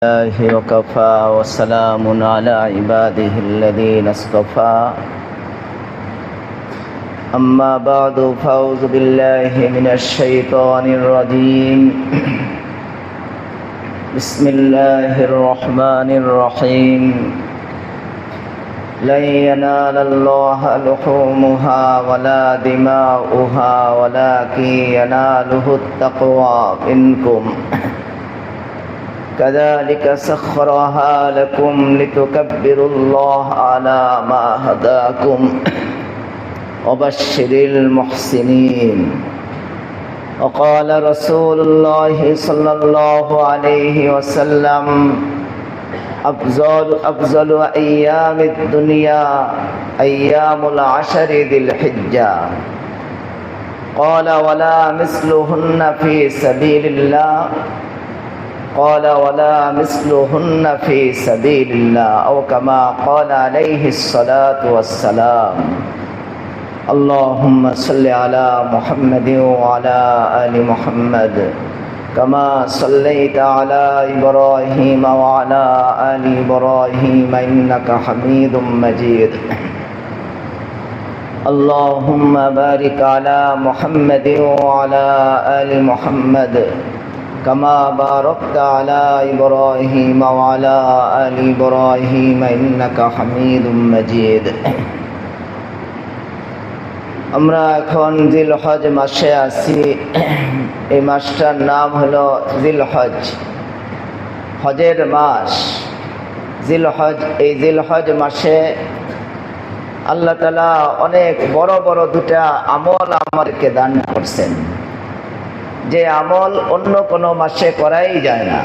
الله وكفى وسلام على عباده الذين اصطفى أما بعد فأعوذ بالله من الشيطان الرجيم بسم الله الرحمن الرحيم لن ينال الله لحومها ولا دماؤها ولكن يناله التقوى منكم كذلك سخرها لكم لتكبروا الله على ما هداكم وبشر المحسنين وقال رسول الله صلى الله عليه وسلم أفضل أيام الدنيا أيام العشر ذي الحجة قال ولا مثلهن في سبيل الله قال ولا مثلهن في سبيل الله أو كما قال عليه الصلاة والسلام اللهم صل على محمد وعلى آل محمد كما صليت على إبراهيم وعلى آل إبراهيم إنك حميد مجيد اللهم بارك على محمد وعلى آل محمد كما باركت على إبراهيم وعلى آل إبراهيم إنك حميد مجيد আমরা এখন জিলহজ মাসে আছি। এই মাসটার নাম হলো জিলহজ, হজের মাস জিলহজ। এই জিলহজ মাসে আল্লাহ তাআলা অনেক বড় বড় দুটা আমল আমাদেরকে দান করছেন, যে আমল অন্য কোনো মাসে করাই যায় না।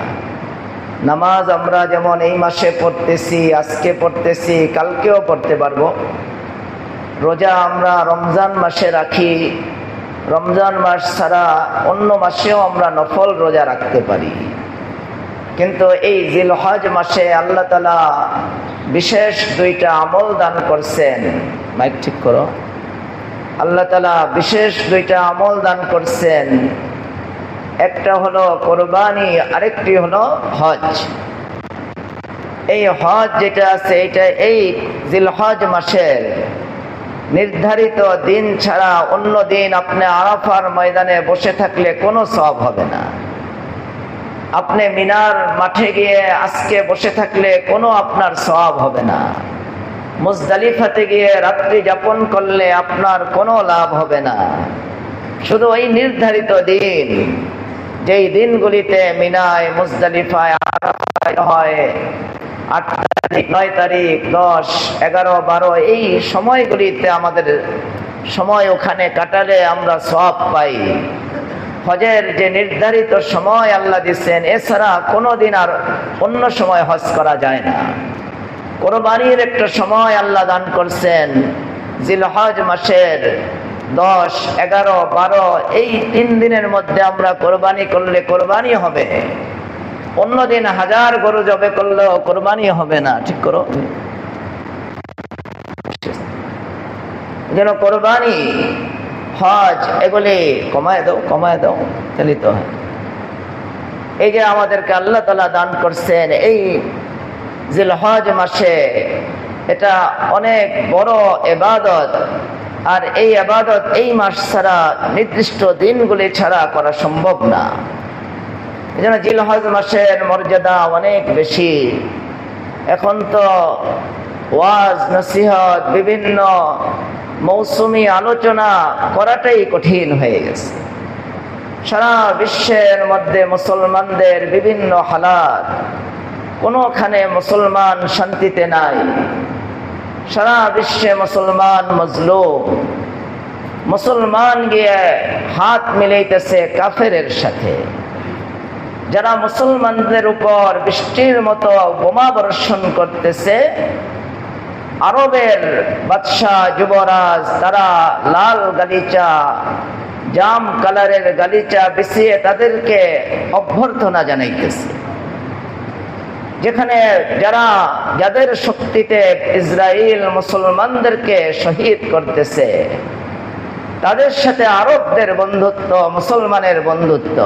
নামাজ আমরা যেমন এই মাসে পড়তেছি, আজকে পড়তেছি, কালকেও পড়তে পারবো। রোজা আমরা রমজান মাসে রাখি, রমজান মাস ছাড়া অন্য মাসেও আমরা নফল রোজা রাখতে পারি। কিন্তু এই জিলহজ মাসে আল্লাহ তাআলা বিশেষ দুইটা আমল দান করছেন। মাইক ঠিক করো। আল্লাহ তাআলা বিশেষ দুইটা আমল দান করছেন। একটা হলো কোরবানি, আরেকটি হলো হজ। এই হজ যেটা আছে এটা এই জিলহজ মাসের নির্ধারিত দিন ছাড়া অন্য দিন আপনি আরাফার ময়দানে বসে থাকলে কোনো সওয়াব হবে না। আপনি মিনার মাঠে গিয়ে আজকে বসে থাকলে কোনো আপনার সওয়াব হবে না। মুজদালিফাতে গিয়ে রাত্রি যাপন করলে আপনার কোনো লাভ হবে না। শুধু ওই নির্ধারিত দিন, যেই দিনগুলিতে মিনায় মুজদালিফায় হয়, 8 তারিখ, 9 তারিখ, 10, 11, 12 এই সময়গুলিতে আমাদের সময় ওখানে কাটালে আমরা সওয়াব পাই। হজের যে নির্ধারিত সময় আল্লাহ দিচ্ছেন, এছাড়া কোনোদিন আর অন্য সময় হজ করা যায় না। কোরবানির একটা সময় আল্লাহ দান করছেন, জিলহজ মাসের 10, 11, 12 এই 3 দিনের মধ্যে আমরা কোরবানি করলে কোরবানি হবে। অন্যদিন 1000 গরু জবে করলেও কোরবানি হবে না। ঠিক করো। যেন কোরবানি, হজ এগুলি কমায় দাও চালিত হয়। এই যে আমাদেরকে আল্লাহ তাআলা দান করছেন এই জিলহজ মাসে, এটা অনেক বড় ইবাদত। আর এই ইবাদত এই মাস ছাড়া, নির্দিষ্ট দিনগুলি ছাড়া করা সম্ভব না। এজন্য জিলহজ মাসের মর্যাদা অনেক বেশি। এখন তো ওয়াজ নসিহত, বিভিন্ন মৌসুমি আলোচনা করাটাই কঠিন হয়ে গেছে। সারা বিশ্বের মধ্যে মুসলমানদের বিভিন্ন হালাত, কোনোখানে মুসলমান শান্তিতে নাই। সারা বিশ্বে মুসলমান মজলুম। মুসলমান গিয়ে হাত মিলাইতেছে কাফেরের সাথে, যারা মুসলমানদের উপর বৃষ্টির মতো বোমা বর্ষণ করতেছে। আরবের বাদশাহ যুবরাজ তারা লাল গালিচা, জাম কালারের গালিচা বিছিয়ে তাদেরকে অভ্যর্থনা জানাইতেছে। যেখানে যাদের শক্তিতে ইসরায়েল মুসলমানদেরকে শহীদ করতেছে, তাদের সাথে আরবদের বন্ধুত্ব, মুসলমানের বন্ধুত্ব।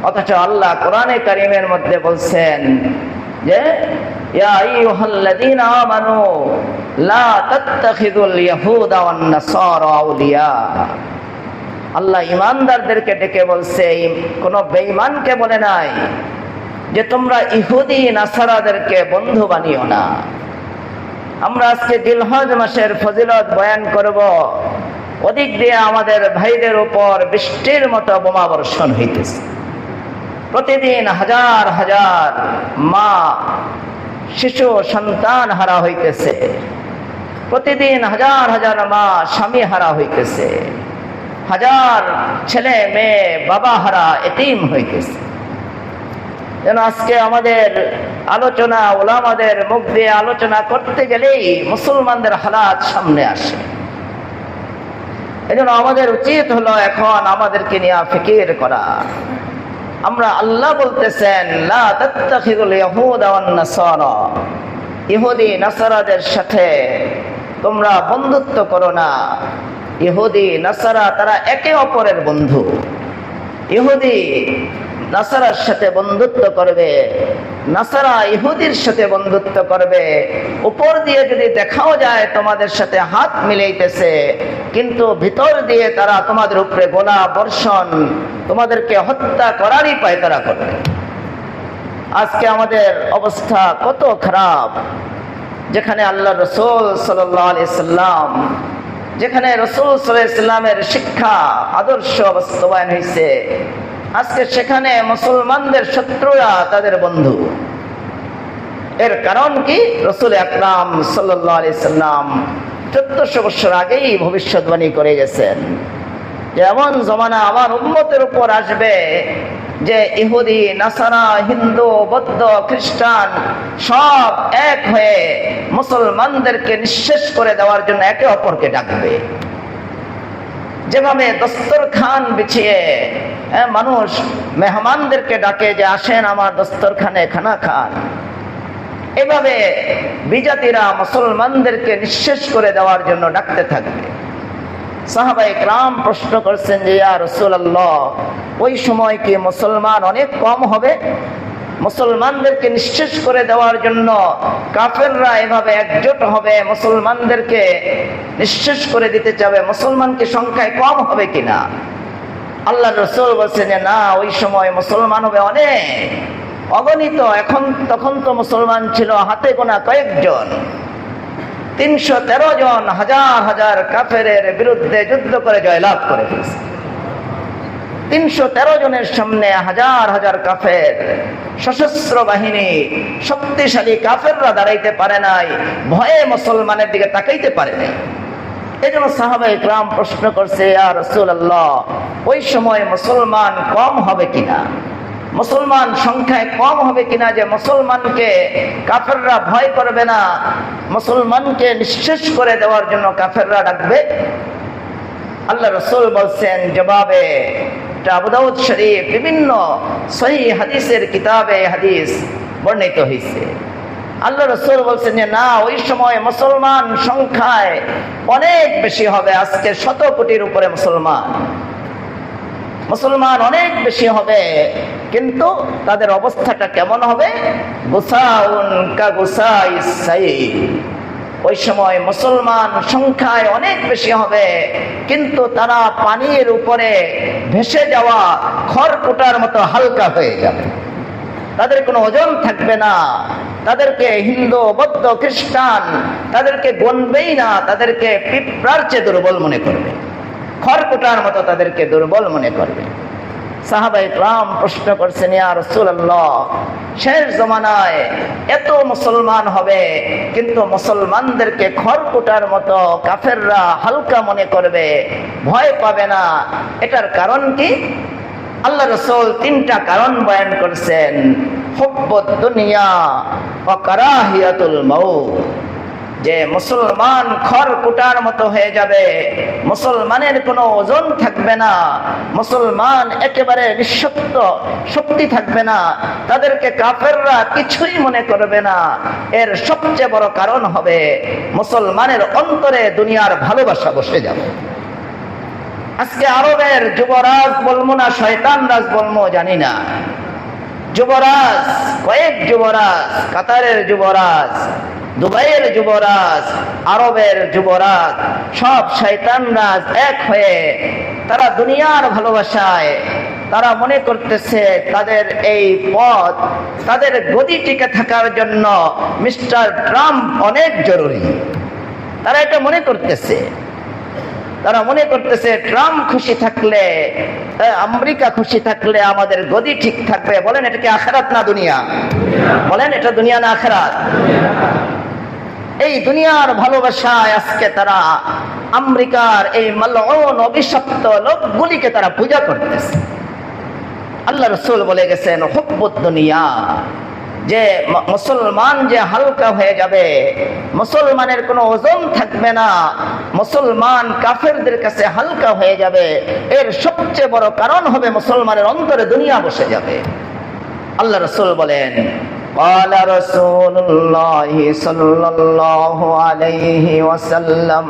অথচ আল্লাহ কোরআনে কারীমের মধ্যে বলছেন যে ইয়া আইয়ুহাল্লাযীনা আমানু লা তাত্তাখিযুল ইয়াহুদা ওয়ান নাসারা আউলিয়া। আল্লাহ ঈমানদারদেরকে ডেকে বলছে, কোন বেঈমানকে বলে নাই যে তোমরা ইহুদি নাসারাদেরকে বন্ধু বানিও না। আমরা আজকে জিলহজ মাসের ফজিলত বয়ান করব। ওদিক দিয়ে আমাদের ভাইদের উপর বৃষ্টির মতো বোমা বর্ষণ হইতেছে। প্রতিদিন হাজার হাজার মা শিশু সন্তান হারা হইতেছে। প্রতিদিন হাজার হাজার মা স্বামী হারা হইতেছে। হাজার ছেলে মেয়ে বাবা হারা এতিম হইতেছে। যেন আজকে আমাদের আলোচনা, ওলামাদের মুখ দিয়ে আলোচনা করতে গেলেই মুসলমানদের হালাত সামনে আসে। এজন্য আমাদের উচিত হলো এখন আমাদেরকে নিয়ে ফিকির করা। আমরা আল্লাহ বলতেছেন লা তাত্তাখিযুল ইয়াহুদা ওয়ান নাসারা, ইহুদি নাসারাদের সাথে তোমরা বন্ধুত্ব করো না। ইহুদি নাসারা তারা একে অপরের বন্ধু। ইহুদি নাসারার সাথে বন্ধুত্ব করবে, নাসারা ইহুদির সাথে বন্ধুত্ব করবে। উপর দিয়ে যদি দেখাও যায় তোমাদের সাথে হাত মিলাইতেছে, কিন্তু ভিতর দিয়ে তারা তোমাদের উপরে গোলা বর্ষণ, তোমাদেরকে হত্যা করারই পায়তারা করবে। আজকে আমাদের অবস্থা কত খারাপ, যেখানে আল্লাহ রাসূল সাল্লাল্লাহু আলাইহি সাল্লাম, যেখানে রাসূল সাল্লাল্লাহু আলাইহি সাল্লামের শিক্ষা আদর্শ বাস্তবায়ন হয়েছে, আজকে সেখানে মুসলমানদের শত্রুরা তাদের বন্ধু। এর কারণ কি? রাসূল আকরাম সাল্লাল্লাহু আলাইহি সাল্লাম 1400 বছর আগেই ভবিষ্যৎবাণী করে গেছেন যে এমন জমানা আমার উম্মতের উপর আসবে যে ইহুদি নাসারা, হিন্দু, বৌদ্ধ, খ্রিস্টান সব এক হয়ে মুসলমানদেরকে নিঃশেষ করে দেওয়ার জন্য একে অপরকে ডাকবে। যেভাবে দস্তরখান বিছিয়ে মানুষ মেহমানদেরকে ডাকে যে আসেন আমার দস্তরখানে খানা খান, এভাবে বিজাতিরা মুসলমানদেরকে নিঃশেষ করে দেওয়ার জন্য ডাকতে থাকবে। সাহাবায়ে কেরাম প্রশ্ন করছেন যে ইয়া রাসূলুল্লাহ, ওই সময় কি মুসলমান অনেক কম হবে? মুসলমানদেরকে নিঃশেষ করে দেওয়ার জন্য কাফেররা এভাবে একজোট হবে, মুসলমানদেরকে নিঃশেষ করে দিতে চাবে, মুসলমানকে সংখ্যায় কম হবে কিনা? আল্লাহ রাসূল বলছেন যে না, ওই সময় মুসলমান হবে অনেক, অগণিত। তখন তো মুসলমান ছিল হাতে গোনা কয়েকজন। 313 জন হাজার হাজার কাফেরের বিরুদ্ধে যুদ্ধ করে জয়লাভ করে ফেলেছে। 313 জনের সামনে হাজার হাজার কাফের, সশস্ত্র বাহিনী, শক্তিশালী কাফেররা দাঁড়াইতে পারে নাই, ভয়ে মুসলমানের দিকে তাকাইতে পারে নাই। এই জন্য সাহাবায়ে কেরাম প্রশ্ন করছে ইয়া রাসূলুল্লাহ, ওই সময় মুসলমান কম হবে কিনা, মুসলমান সংখ্যায় কম হবে কিনা, যে মুসলমানকে কাফেররা ভয় করবে না, মুসলমানকে নিঃশেষ করে দেওয়ার জন্য কাফেররা ডাকবে? আল্লাহ রাসূল বলছেন জবাবে, আবু দাউদ শরীফ বিভিন্ন সহিহ হাদিসের কিতাবে হাদিস বর্ণিত হয়েছে। আল্লাহ রাসূল বলছেন যে না, ওই সময় মুসলমান সংখ্যায় অনেক বেশি হবে। আজকে 100 কোটির উপরে মুসলমান অনেক বেশি হবে, কিন্তু তাদের অবস্থাটা কেমন হবে? গুসাউন কা গুসাইস সাইল। ওই সময় মুসলমান সংখ্যায় অনেক বেশি হবে, কিন্তু তারা পানির উপরে ভেসে যাওয়া খড়কুটার মতো হালকা হয়ে যাবে। তাদের কোনো ওজন থাকবে না। তাদেরকে হিন্দু, বৌদ্ধ, খ্রিস্টান তাদেরকে গণবেই না, তাদেরকে পিঁপড়ার চেয়ে দুর্বল মনে করবে, খড়কুটার মতো তাদেরকে দুর্বল মনে করবে। সাহাবায়ে কেরাম প্রশ্ন করছেন ইয়া রাসূলুল্লাহ, শেষ জমানায় এত মুসলমান হবে, কিন্তু মুসলমানদেরকে খড়কুটার মতো কাফেররা হালকা মনে করবে, ভয় পাবে না, এটার কারণ কি? আল্লাহ রাসূল 3টা কারণ বয়ান করছেন। হুব্বুদ দুনিয়া ওয়া কারাহিয়াতুল মাউত, যে মুসলমান খড়কুটার মতো হয়ে যাবে, মুসলমানের কোনো ওজন থাকবে না, মুসলমান একেবারে নিঃশক্ত, শক্তি থাকবে না, তাদেরকে কাফেররা কিছুই মনে করবে না। এর সবচেয়ে বড় কারণ হবে মুসলমানের অন্তরে দুনিয়ার ভালোবাসা বসে যাবে। আজকে আরবের যুবরাজ বলবো না শয়তান রাজ বলবো জানি না, যুবরাজ, কয়েক যুবরাজ, কাতারের যুবরাজ, দুবাইয়ের যুবরাজ, আরবের যুবরাজ, সব শয়তান রাজ এক হয়ে তারা দুনিয়ার ভালোবাসায় তারা মনে করতেছে তাদের এই পথ, তাদের গদি টিকে থাকার জন্য মিস্টার ট্রাম্প অনেক জরুরি। তারা এটা মনে করতেছে, তারা মনে করতেছে ট্রাম্প খুশি থাকলে, আমেরিকা খুশি থাকলে আমাদের গদি ঠিক থাকবে। বলেন এটা কি আখিরাত না দুনিয়া? বলেন এটা দুনিয়া না আখিরাত? এই দুনিয়ার ভালোবাসায় আজকে তারা আমেরিকার এই মালউন অভিশপ্ত লোকগুলিকে তারা পূজা করতেছে। আল্লাহ রাসূল বলে গেছেন হুব্বুদ দুনিয়া, যে মুসলমান যে হালকা হয়ে যাবে, মুসলমানের কোনো ওজন থাকবে না, মুসলমান কাফেরদের কাছে হালকা হয়ে যাবে, এর সবচেয়ে বড় কারণ হবে মুসলমানের অন্তরে দুনিয়া বসে যাবে। আল্লাহ রাসূল বলেন قال رسول الله صلى الله عليه وسلم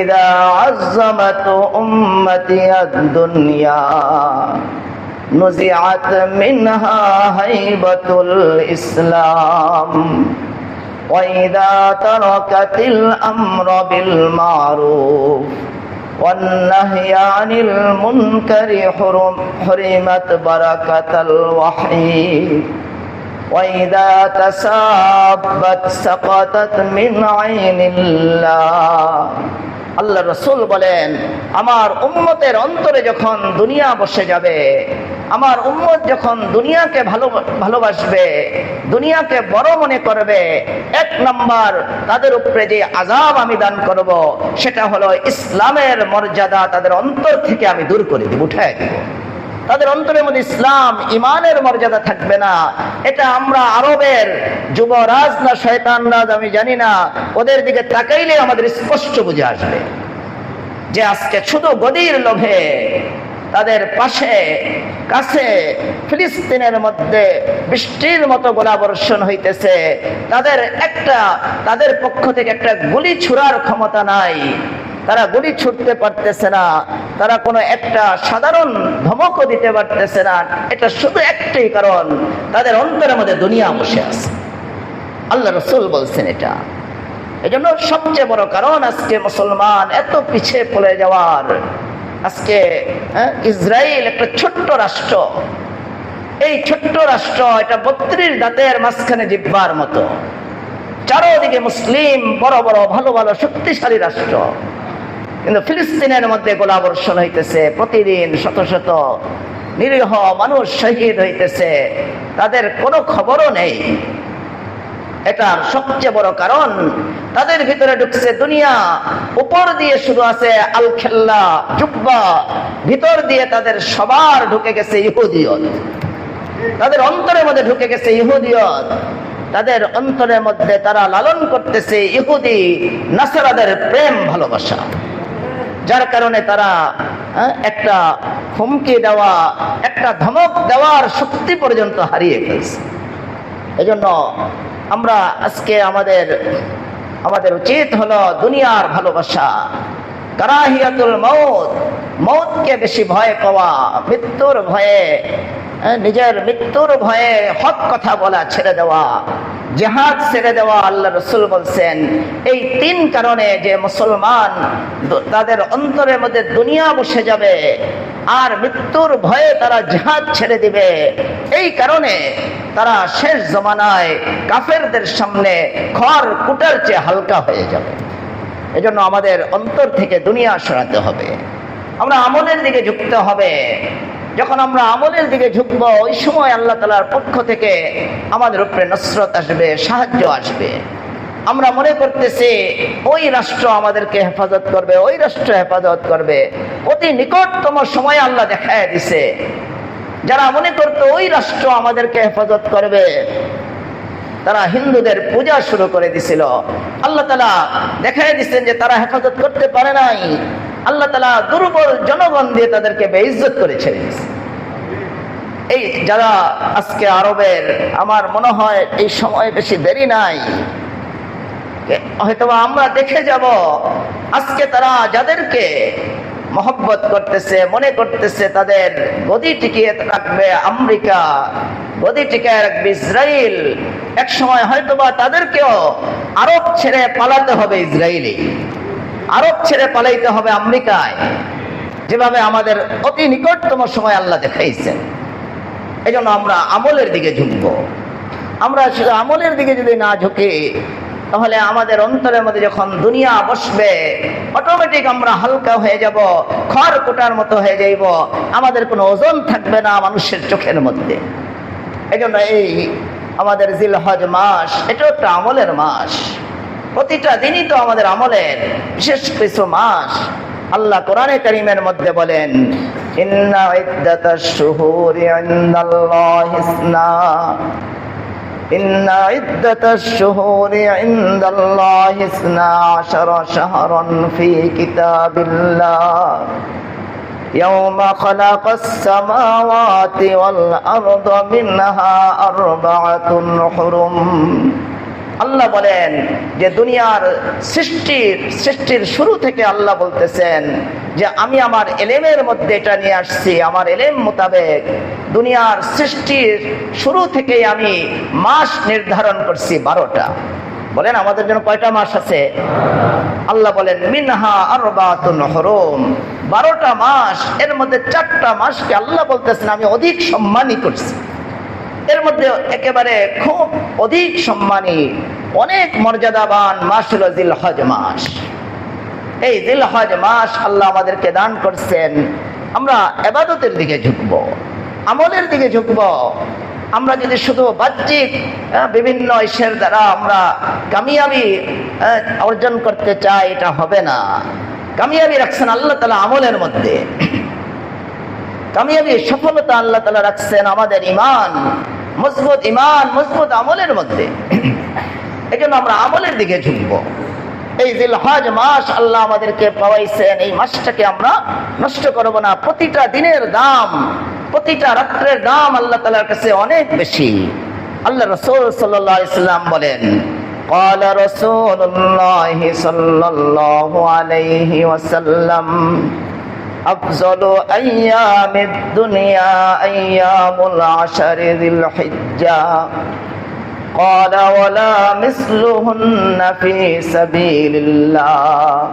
إذا عظمت أمتي الدنيا نزعت منها هيبة الإسلام وإذا تركت الأمر بالمعروف والنهي عن المنكر حرمت بركة الوحي وإذا تسابت سقطت من عين الله। আল্লাহ রাসূল বলেন আমার উম্মতের অন্তরে যখন দুনিয়া বসে যাবে, আমার উম্মত যখন দুনিয়াকে ভালোবাসবে, দুনিয়াকে বড় মনে করবে, এক নাম্বার তাদের উপরে যে আযাব আমি দান করব সেটা হলো ইসলামের মর্যাদা তাদের অন্তর থেকে আমি দূর করে দেব, উঠায় দেব। তাদের অন্তরের মধ্যে ইসলাম ইমানের মর্যাদা থাকবে না। এটা আমরা আরবের যুবরাজ না শয়তান রাজ আমি জানি না, ওদের দিকে তাকাইলে আমাদের স্পষ্ট বুঝে আসবে যে আজকে শুধু গদির লোভে তাদের পাশে কাছে ফিলিস্তিনের মধ্যে বৃষ্টির মতো গোলাবর্ষণ হইতেছে, তাদের পক্ষ থেকে একটা গুলি ছুড়ার ক্ষমতা নাই, তারা গুলি ছুটতে পারতেছে না, তারা কোনো একটা সাধারণ ধমকও দিতে পারতেছে না। এটা শুধু একটাই কারণ, তাদের অন্তরের মধ্যে দুনিয়া বসে আছে। আল্লাহ রাসূল বলছেন এটা। এজন্য সবচেয়ে বড় কারণ আজকে মুসলমান এত পিছিয়ে পড়ে যাওয়ার। আজকে ইসরায়েল একটা ছোট্ট রাষ্ট্র, এই ছোট্ট রাষ্ট্র এটা 32 দাঁতের মাঝখানে জিহ্বার মতো, চারোদিকে মুসলিম বড় বড় ভালো ভালো শক্তিশালী রাষ্ট্র, কিন্তু ফিলিস্তিনের মধ্যে গোলাবর্ষণ হইতেছে, প্রতিদিন শত শত নিরীহ মানুষ শহীদ হইতেছে, তাদের কোনো খবরও নেই। এটার সবচেয়ে বড় কারণ তাদের ভিতরে ঢুকছে দুনিয়া, উপর দিয়ে শুধু আছে আল খেল্লা জুব্বা, ভিতর দিয়ে তাদের সবার ঢুকে গেছে ইহুদিয়ত, তাদের অন্তরের মধ্যে ঢুকে গেছে ইহুদিয়ত, তাদের অন্তরের মধ্যে তারা লালন করতেছে ইহুদি নাসারাদের প্রেম ভালোবাসা, যার কারণে তারা একটা হুমকি দেওয়া, একটা ধমক দেওয়ার শক্তি পর্যন্ত হারিয়ে ফেলছে। এজন্য আমরা আজকে আমাদের উচিত হলো দুনিয়ার ভালোবাসা, কারাহিয়াতুল মউত, মউতকে বেশি ভয় পাওয়া, মৃত্যুর ভয়ে, নিজের মৃত্যুর ভয়ে হক কথা বলা ছেড়ে দেওয়া, জিহাদ ছেড়ে দেওয়া। আল্লাহ রাসূল বলছেন এই 3 কারণে যে মুসলমান তাদের অন্তরের মধ্যে দুনিয়া বসে যাবে আর মৃত্যুর ভয়ে তারা জিহাদ ছেড়ে দিবে, এই কারণে তারা শেষ জমানায় কাফেরদের সামনে খড় কুটার চেয়ে হালকা হয়ে যাবে। এজন্য আমাদের অন্তর থেকে দুনিয়া সরাতে হবে, আমরা আমলের দিকে ঝুঁকতে হবে। যখন আমরা আমলের দিকে ঝুঁকবো ওই সময় আল্লাহ তাআলার পক্ষ থেকে আমাদের উপরে নসরত আসবে, সাহায্য আসবে। আমরা মনে করতেছি ওই রাষ্ট্র আমাদেরকে হেফাজত করবে, ওই রাষ্ট্র হেফাজত করবে, অতি নিকটতম সময় আল্লাহ দেখায় দিছে। যারা মনে করতো ওই রাষ্ট্র আমাদেরকে হেফাজত করবে, তারা হিন্দুদের পূজা শুরু করে দিছিল। আল্লাহ তাআলা দেখায় দিচ্ছেন যে তারা হেফাজত করতে পারে নাই। আল্লাহ তাআলা দুর্বল জনগণ দিয়ে তাদেরকে বেইজ্জত করে ছেড়ে দিয়েছে। এই যারা আজকে আরবের, আমার মনে হয় এই সময় বেশি দেরি নাই, হয়তো আমরা দেখে যাব আজকে তারা যাদেরকে মহব্বত করতেছে, মনে করতেছে তাদের গদি টিকিয়ে রাখবে আমেরিকা, গদি টিকিয়ে রাখবে ইসরায়েল। এক সময় হয়তোবা তাদেরকেও আরব ছেড়ে পালাতে হবে, ইসরায়েলে আরব ছেড়ে পালাইতে হবে আমেরিকায়, যেভাবে আমাদের অতি নিকটতম সময় আল্লাহ দেখাইছেন। এই জন্য আমরা আমলের দিকে ঝুঁকবো। আমরা শুধু আমলের দিকে যদি না ঝুঁকি, তাহলে আমাদের অন্তরের মধ্যে যখন দুনিয়া বসবে, অটোমেটিক আমরা হালকা হয়ে যাব, খড় কোটার মতো হয়ে যাইব, আমাদের কোনো ওজন থাকবে না মানুষের চোখের মধ্যে। এই জন্য এই আমাদের জিলহজ মাস, এটা একটা আমলের মাস। প্রতিটা দিনই তো আমাদের আমলের, বিশেষ কিছু মাস। আল্লাহ কোরআনে কারীমের মধ্যে বলেন, ইন্না ইদ্দাতাশ শুহুরি ইনদাল্লাহি ইন্না ইদ্দাতাশ শুহুরি ইনদাল্লাহি 12 শাহরান ফি কিতাবিল্লাহ ইয়াওমা খালাকাস সামাওয়াতি ওয়াল আরদা মিনহা আরবাআতুন হুরুম। আল্লাহ বলেন যে দুনিয়ার সৃষ্টির শুরু থেকে আল্লাহ বলতেছেন যে আমি আমার এলেমের মধ্যে এটা নিয়ে আসছি। আমার এলেম মোতাবেক দুনিয়ার সৃষ্টির শুরু থেকেই আমি মাস নির্ধারণ করছি 12টা। বলেন আমাদের জন্য কয়টা মাস আছে? আল্লাহ বলেন মিনহা আরবাতুন হুরুম, 12টা মাস। এর মধ্যে 4টা মাসকে আল্লাহ বলতেছেন আমি অধিক সম্মানী করছি। এর মধ্যে একেবারে খুব অধিক সম্মানী, অনেক মর্যাদাবান মাস হলো জিলহজ মাস। এই জিলহজ মাস আল্লাহ আমাদেরকে দান করছেন। আমরা ইবাদতের দিকে ঝুঁকব, আমলের দিকে ঝুঁকব। আমরা যদি শুধু বাহ্যিক বিভিন্ন ইসের দ্বারা আমরা কামিয়াবি অর্জন করতে চাই, এটা হবে না। কামিয়াবি রাখছেন আল্লাহ তাআলা আমলের মধ্যে। কামিয়াবি সফলতা আল্লাহ তাআলা রাখছেন আমাদের ঈমান, মজবুত ঈমান, মজবুত আমলের মধ্যে। এই জন্য আমরা আমলের দিকে ঝুঁকব। এই জিলহজ মাস আল্লাহ আমাদেরকে পাওয়াইছেন, এই মাসটাকে আমরা নষ্ট করব না। প্রতিটা দিনের দাম, প্রতিটা রাত্রের দাম আল্লাহ তাআলার কাছে অনেক বেশি। আল্লাহ রাসূল সাল্লাল্লাহু আলাইহি সাল্লাম বলেন, قال رسول الله صلى الله عليه وسلم أفضل أيام الدنيا أيام العشر ذي الحجة قال ولا مثلهن في سبيل الله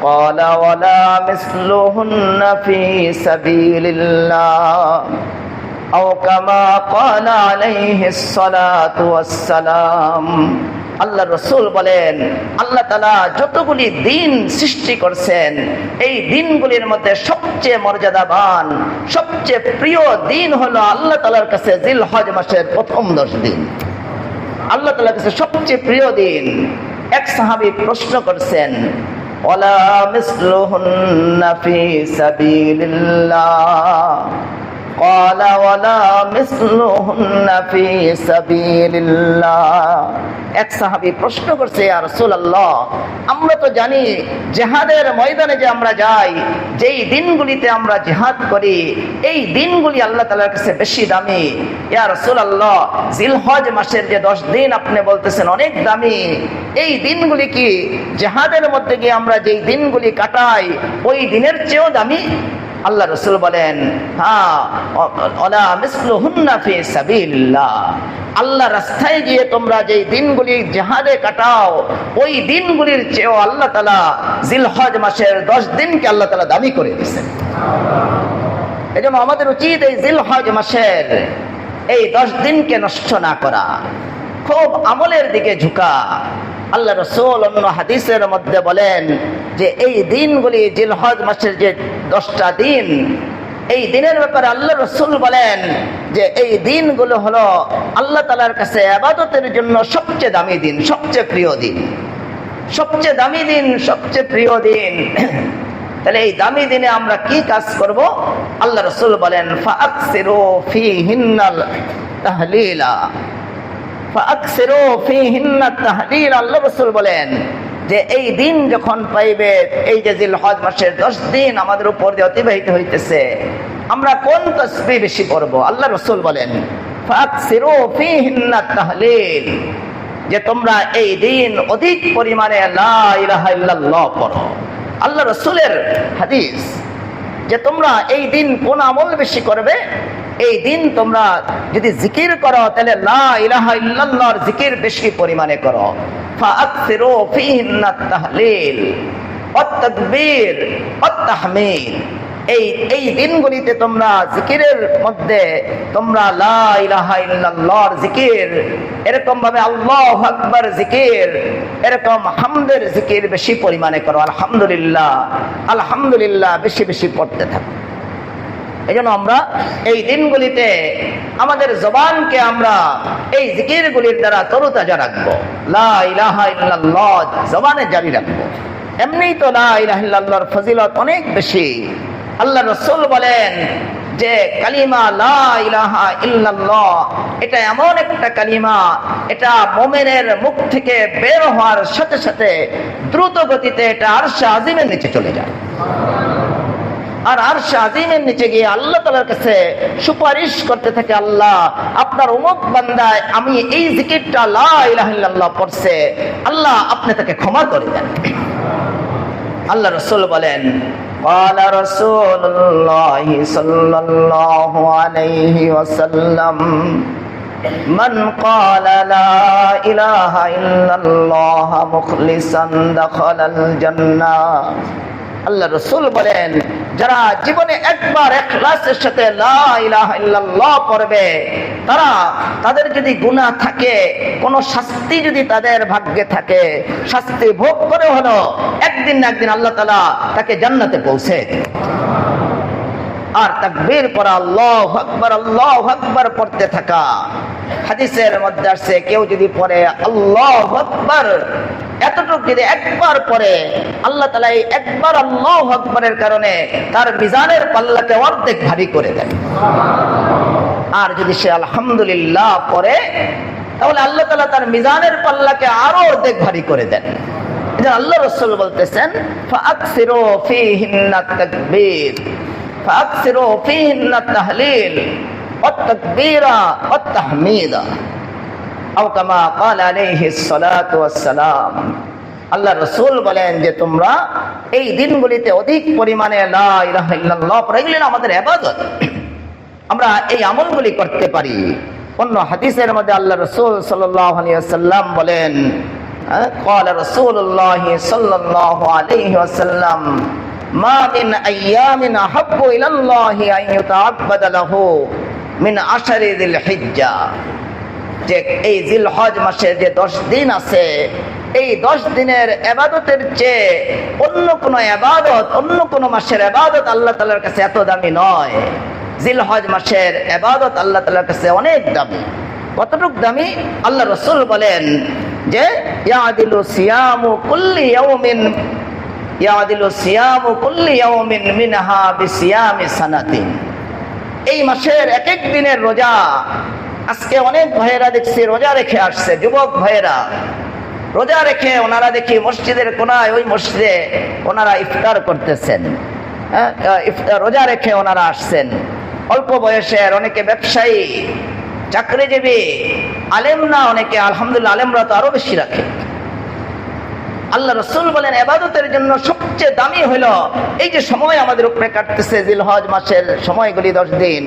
قال ولا مثلهن في سبيل الله أو كما قال عليه الصلاة والسلام। আল্লাহ রসুল বলেন আল্লাহ তাআলা যতগুলি দিন সৃষ্টি করছেন, এই দিনগুলির মধ্যে সবচেয়ে মর্যাদাবান, সবচেয়ে প্রিয় দিন হলো আল্লাহ তাআলার কাছে জিলহজ মাসের প্রথম 10 দিন। আল্লাহ তাআলার কাছে সবচেয়ে প্রিয় দিন। এক সাহাবী প্রশ্ন করছেন, ওয়ালা মিসলুহুন্না ফি সাবিলিল্লাহ قال ولا مثلهن في سبيل الله। এক সাহাবী প্রশ্ন করছে, ইয়া রাসূলুল্লাহ, আমরা তো জানি জিহাদের ময়দানে যে আমরা যাই, যেই দিনগুলিতে আমরা জিহাদ করি, এই দিনগুলি আল্লাহ তাআলার কাছে বেশি দামি। ইয়া রাসূলুল্লাহ, জিলহজ মাসের যে 10 দিন আপনি বলতেছেন অনেক দামি, এই দিনগুলি কি জিহাদের মধ্যে গিয়ে আমরা যেই দিনগুলি কাটাই ওই দিনের চেয়েও দামি? আল্লাহ রসুল বলেন, হ্যাঁ, ওয়ালা মিসলুহুন্না ফি সাবিলিল্লাহ, আল্লাহ রাস্তায় গিয়ে তোমরা যেই দিনগুলি জিহাদে কাটাও ওই দিনগুলির চেয়েও আল্লাহ তাআলা জিলহজ মাসের 10 দিনকে আল্লাহ তাআলা দামি করে দিয়েছেন। এজন্য আমাদের উচিত এই জিলহজ মাসের এই 10 দিনকে নষ্ট না করা, খুব আমলের দিকে ঝুঁকা। আল্লাহ রাসূল অন্য হাদিসের মধ্যে বলেন যে এই দিনগুলি জিলহজ মাসের যে 10টা দিন, এই দিনের ব্যাপারে আল্লাহ রাসূল বলেন যে এই দিনগুলো হলো আল্লাহ তাআলার কাছে ইবাদতের জন্য সবচেয়ে দামি দিন, সবচেয়ে প্রিয় দিন, সবচেয়ে দামি দিন, সবচেয়ে প্রিয় দিন। তাহলে এই দামি দিনে আমরা কি কাজ করব? আল্লাহ রাসূল বলেন, ফাআকসিরু ফীহিন্নাল তাহলিলা ফাআকসিরু ফীহিন্নাত তাহলিল। আল্লাহ রাসূল বলেন যে এই দিন যখন পাইবে, এই যে জিলহজ মাসের 10 দিন আমাদের উপর দিয়ে অতিবাহিত হইতেছে, আমরা কোন তাসবিহ বেশি পড়ব? আল্লাহ রাসূল বলেন, ফাআকসিরু ফীহিন্নাত তাহলিল, যে তোমরা এই দিন অধিক পরিমাণে লা ইলাহা ইল্লাল্লাহ পড়ো, আল্লাহ রসুলের হাদিস যে তোমরা এই দিন কোন আমল বেশি করবে, এই দিন তোমরা যদি জিকির করো তাহলে লা ইলাহা ইল্লাল্লাহর জিকির বেশি পরিমাণে করো। ফাআকসিরু ফীহিন্নাত তাহলিল ওয়াত তাকবীর ওয়াত তাহমিদ। এই দিনগুলিতে তোমরা জিকিরের মধ্যে তোমরা লা ইলাহা ইল্লাল্লাহর জিকির, এরকম ভাবে আল্লাহু আকবার জিকির, এরকম হামদের জিকির বেশি পরিমাণে করো। আলহামদুলিল্লাহ আলহামদুলিল্লাহ বেশি বেশি পড়তে থাকো। এই জন্য আমরা এই দিনগুলিতে আমাদের জবানকে আমরা এই জিকিরগুলির দ্বারা তরুতাজা রাখবো, লা ইলাহা ইল্লাল্লাহ জবানে জারি রাখবো। এমনিই তো লা ইলাহা ইল্লাল্লাহর ফজিলত অনেক বেশি। আল্লাহ রাসূল বলেন যে কালিমা লা ইলাহা ইল্লাল্লাহ এটা এমন একটা কালিমা, এটা মুমিনের মুখ থেকে বের হওয়ার সাথে সাথে দ্রুত গতিতে এটা আরশে আজিমের নিচে চলে যায়। আর আরশে আজিমের নিচে গিয়ে আল্লাহ তাআলার কাছে সুপারিশ করতে থাকে, আল্লাহ আপনার অমুক বান্দায় আমি এই জিকিরটা লা ইলাহা ইল্লাল্লাহ পড়ছে, আল্লাহ আপনি তাকে ক্ষমা করে দেন। আল্লাহ রাসূল বলেন قال رسول الله صلى الله عليه وسلم من قال لا إله إلا الله مخلصا دخل الجنة। আল্লাহ রাসূল বলেন যারা জীবনে একবার ইখলাসের সাথে লা ইলাহা ইল্লাল্লাহ পড়বে, তাদের যদি গুনাহ থাকে, কোন শাস্তি যদি তাদের ভাগ্যে থাকে, শাস্তি ভোগ করে হলো একদিন না একদিন আল্লাহ তাআলা তাকে জান্নাতে পৌঁছে দেবে। আর তাকবীর পড়া, আল্লাহু আকবার পড়তে থাকা। হাদিসের মধ্যে আসছে কেউ যদি পড়ে আল্লাহু আকবার এতটুকু যদি একবার পড়ে, আল্লাহ তাআলা এই একবার আল্লাহু আকবারের কারণে তার মিজানের পাল্লাকে অর্ধেক ভারী করে দেন। আর যদি সে আলহামদুলিল্লাহ পড়ে তাহলে আল্লাহ তাআলা তার মিজানের পাল্লাকে আরো অর্ধেক ভারী করে দেন। এটা আল্লাহ রাসূল বলতেছেন ফাআকসিরু ফীহিন্নাত তাকবীর ফাআকসিরু ফীহিন্নাত তাহলিল ওয়াত তাকবীরা ওয়াত তাহমিদা আও কামা ক্বালা আলাইহিস সালাতু ওয়াস সালাম। আল্লাহ রাসূল বলেন যে তোমরা এই দিনগুলিতে অধিক পরিমাণে লা ইলাহা ইল্লাল্লাহ পড়ে গেলে আমাদের ইবাদত, আমরা এই আমলগুলি করতে পারি। অন্য হাদিসের মধ্যে আল্লাহ রাসূল সাল্লাল্লাহু আলাইহি ওয়াসাল্লাম বলেন ক্বালা রাসূলুল্লাহ সাল্লাল্লাহু আলাইহি ওয়াসাল্লাম মা মিন আইয়ামিন আহাব্বু ইলাল্লাহি আন ইউতাআব্বাদা লাহু মিন আশরি যিল হিজ্জা। যে এই জিলহজ মাসের যে 10 দিন আছে, এই 10 দিনের ইবাদতের চেয়ে অন্য কোন ইবাদত, অন্য কোন মাসের ইবাদত আল্লাহ তাআলার কাছে এত দামি নয়। জিলহজ মাসের ইবাদত আল্লাহ তাআলার কাছে অনেক দামি। কতটুক দামি? আল্লাহ রাসূল বলেন যে ইয়াদিলু সিয়ামু কুল্লি ইয়াউমিন মিনহা বিসিয়ামি সানাতিন। এই মাসের এক এক দিনের রোজা, আজকে অনেক ভাইয়েরা দেখছি রোজা রেখে আসছে, যুবক ভাইয়েরা রোজা রেখে ওনারা দেখি মসজিদের কোনায়, ওই মসজিদে ওনারা ইফতার করতেছেন। রোজা রেখে ওনারা আসছেন, অল্প বয়সের, অনেকে ব্যবসায়ী, চাকরিজীবী, আলেম না, অনেকে আলহামদুলিল্লাহ আলেমরা তো আরো বেশি রাখে। আল্লাহ রাসূল বলেন ইবাদতের জন্য সবচেয়ে দামি হলো এই যে সময় আমাদের উপরে কাটতেছে, জিলহজ মাসের সময়গুলি 10 দিন।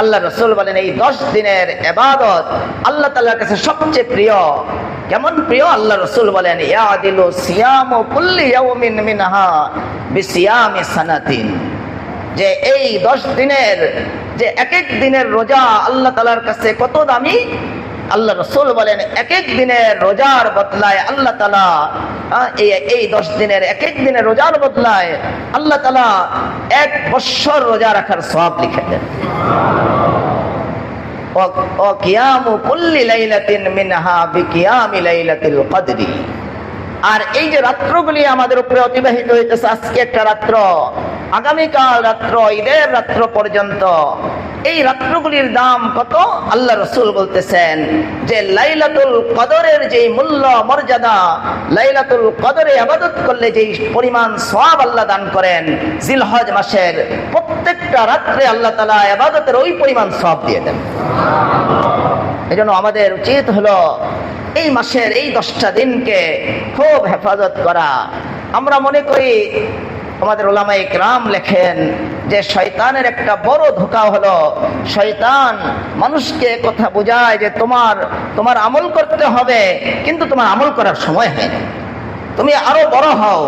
আল্লাহ রাসূল বলেন এই 10 দিনের ইবাদত আল্লাহ তাআলার কাছে সবচেয়ে প্রিয়। কেমন প্রিয়? আল্লাহ রাসূল বলেন ইয়াদিলু সিয়ামু কুল্লি ইয়াউমিন মিনহা বিসিয়ামি সানাতিন। যে এই 10 দিনের যে এক এক দিনের রোজা আল্লাহ তাআলার কাছে কত দামি। আল্লাহ রাসূল বলেন এক এক দিনের রোজার বদলায় আল্লাহ তাআলা এই 10 দিনের এক এক দিনের রোজার বদলায় আল্লাহ তাআলা 1 বছর রোজা রাখার সওয়াব লিখে দেন। ও কিয়ামু কুল্লি লাইলাতিন মিনহা বিকিয়ামি লাইলাতিল কদরি। আর এই যে রাত্রগুলি আমাদের উপরে অতিবাহিত হইতেছে, আজকে একটা রাত্র, আগামীকাল রাত্র, ঈদের রাত্র পর্যন্ত, এই রাত্রগুলির দাম কত? আল্লাহ রাসূল বলতেছেন যে লাইলাতুল কদরের যে মূল্য মর্যাদা, লাইলাতুল কদরে ইবাদত করলে যে পরিমাণ সওয়াব আল্লাহ দান করেন, জিলহজ মাসের প্রত্যেকটা রাত্রে আল্লাহ তাআলা ইবাদতের ওই পরিমাণ সওয়াব দিয়ে দেন। এজন্য আমাদের উচিত হলো এই মাসের এই 10টা দিনকে খুব হেফাজত করা। আমরা মনে করি, আমাদের উলামায়ে কেরাম লেখেন যে শয়তানের একটা বড় ধোঁকা হলো, শয়তান মানুষকে কথা বোঝায় যে তোমার আমল করতে হবে, কিন্তু তোমার আমল করার সময় হয়নি। তুমি আরো বড় হও,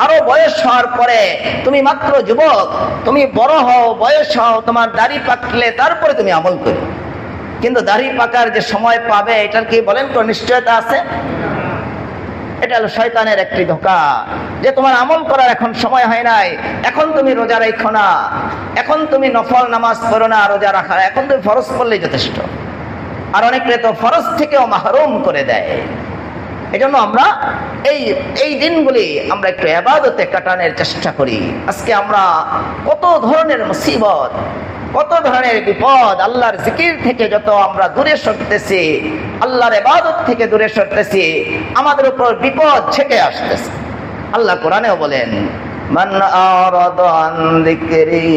আরো বয়স হওয়ার পরে, তুমি মাত্র যুবক, তুমি বড় হও, বয়স হও, তোমার দাড়ি পাকলে তারপরে তুমি আমল করো। কিন্তু দাড়ি পাকার যে সময় পাবে, এটার কি বলেন কোন নিশ্চয়তা আছে? এটা হলো শয়তানের একটি ধোঁকা, যে তোমার আমল করার এখন সময় হয় নাই, এখন তুমি রোজা রাখো না, এখন তুমি নফল নামাজ পড়ো না, রোজা রাখা এখন তুমি ফরজ পড়লেই যথেষ্ট। আর অনেকে তো ফরজ থেকেও মাহরুম করে দেয়। এজন্য আমরা এই দিনগুলি আমরা একটু ইবাদতে কাটানোর চেষ্টা করি। আজকে আমরা কত ধরনের মুসিবত, কত ধরনের বিপদ, আল্লাহর জিকির থেকে যত আমরা দূরে সরতেছি, আল্লাহর ইবাদত থেকে দূরে সরতেছি, আমাদের উপর বিপদ ছেকে আসতেছে। আল্লাহ কোরআনেও বলেন, মান আরাদা আন যিকরি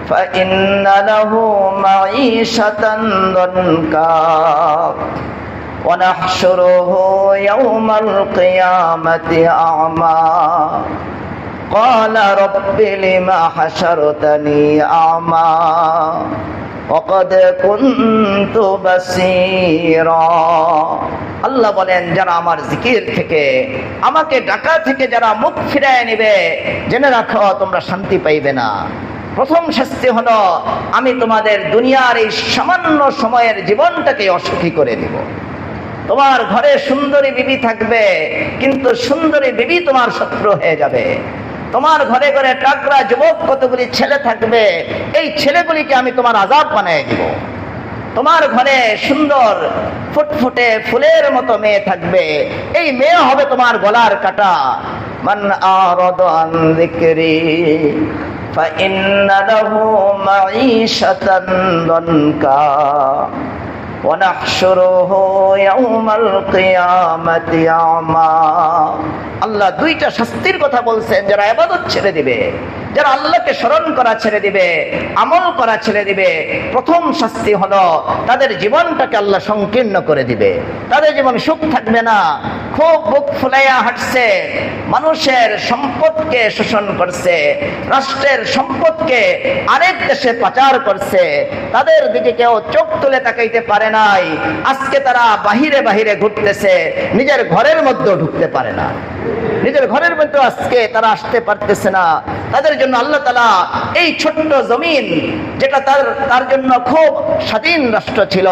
ফাইন্না লাহু মাঈশাতান দানকা ওয়া নাহশুরুহু ইয়াওমাল কিয়ামাতি আ'মা قال رب لما حشرتني أعمى وقد كنت بصيرا। আল্লাহ বলেন, যারা আমার জিকির থেকে, আমাকে ডাকা থেকে যারা মুখ ফিরায় নেবে, জেনে রাখো তোমরা শান্তি পাইবে না। প্রথম শাস্তি হলো, আমি তোমাদের দুনিয়ার এই সামান্য সময়ের জীবনটাকে অসুখী করে দিব। তোমার ঘরে সুন্দরী বিবি থাকবে, কিন্তু সুন্দরী বিবি তোমার শত্রু হয়ে যাবে। তোমার ঘরে ঘরে টাকরা যুবক কতগুলি ছেলে থাকবে, এই ছেলেগুলিকে আমি তোমার আযাব বানিয়ে দিব। তোমার ঘরে সুন্দর ফুটফুটে ফুলের মতো মেয়ে থাকবে, এই মেয়ে হবে তোমার গলার কাটা। মান আরাদা আন যিকরি ফাইন্না লাহু মাঈশাতান দানকা ওয়া নাহশুরুহু ইয়াওমাল কিয়ামাতি আ'মা। আল্লাহ দুইটা শাস্তির কথা বলছেন, যারা ইবাদত ছেড়ে দিবে, যারা আল্লাহকে স্মরণ করা ছেড়ে দিবে, আমল করা ছেড়ে দিবে, প্রথম শাস্তি হলো তাদের জীবনটাকে আল্লাহ সংকীর্ণ করে দিবে। তাদের জীবন সুখ থাকবে না, খুব বুক ফুলাইয়া হাঁটছে, মানুষের সম্পদকে শোষণ করছে, রাষ্ট্রের সম্পদকে আরেক দেশে পাচার করছে, তাদের দিকে কেউ চোখ তুলে তাকাইতে পারে নাই। আজকে তারা বাহিরে বাহিরে ঘুরতেছে, নিজের ঘরের মধ্যেও ঢুকতে পারে না, নিজের ঘরের মধ্যে আজকে তারা আসতে পারতেছে না। তাদের জন্য আল্লাহ তাআলা এই ছোট্ট জমিন, যেটা তার জন্য খুব স্বাধীন রাষ্ট্র ছিল,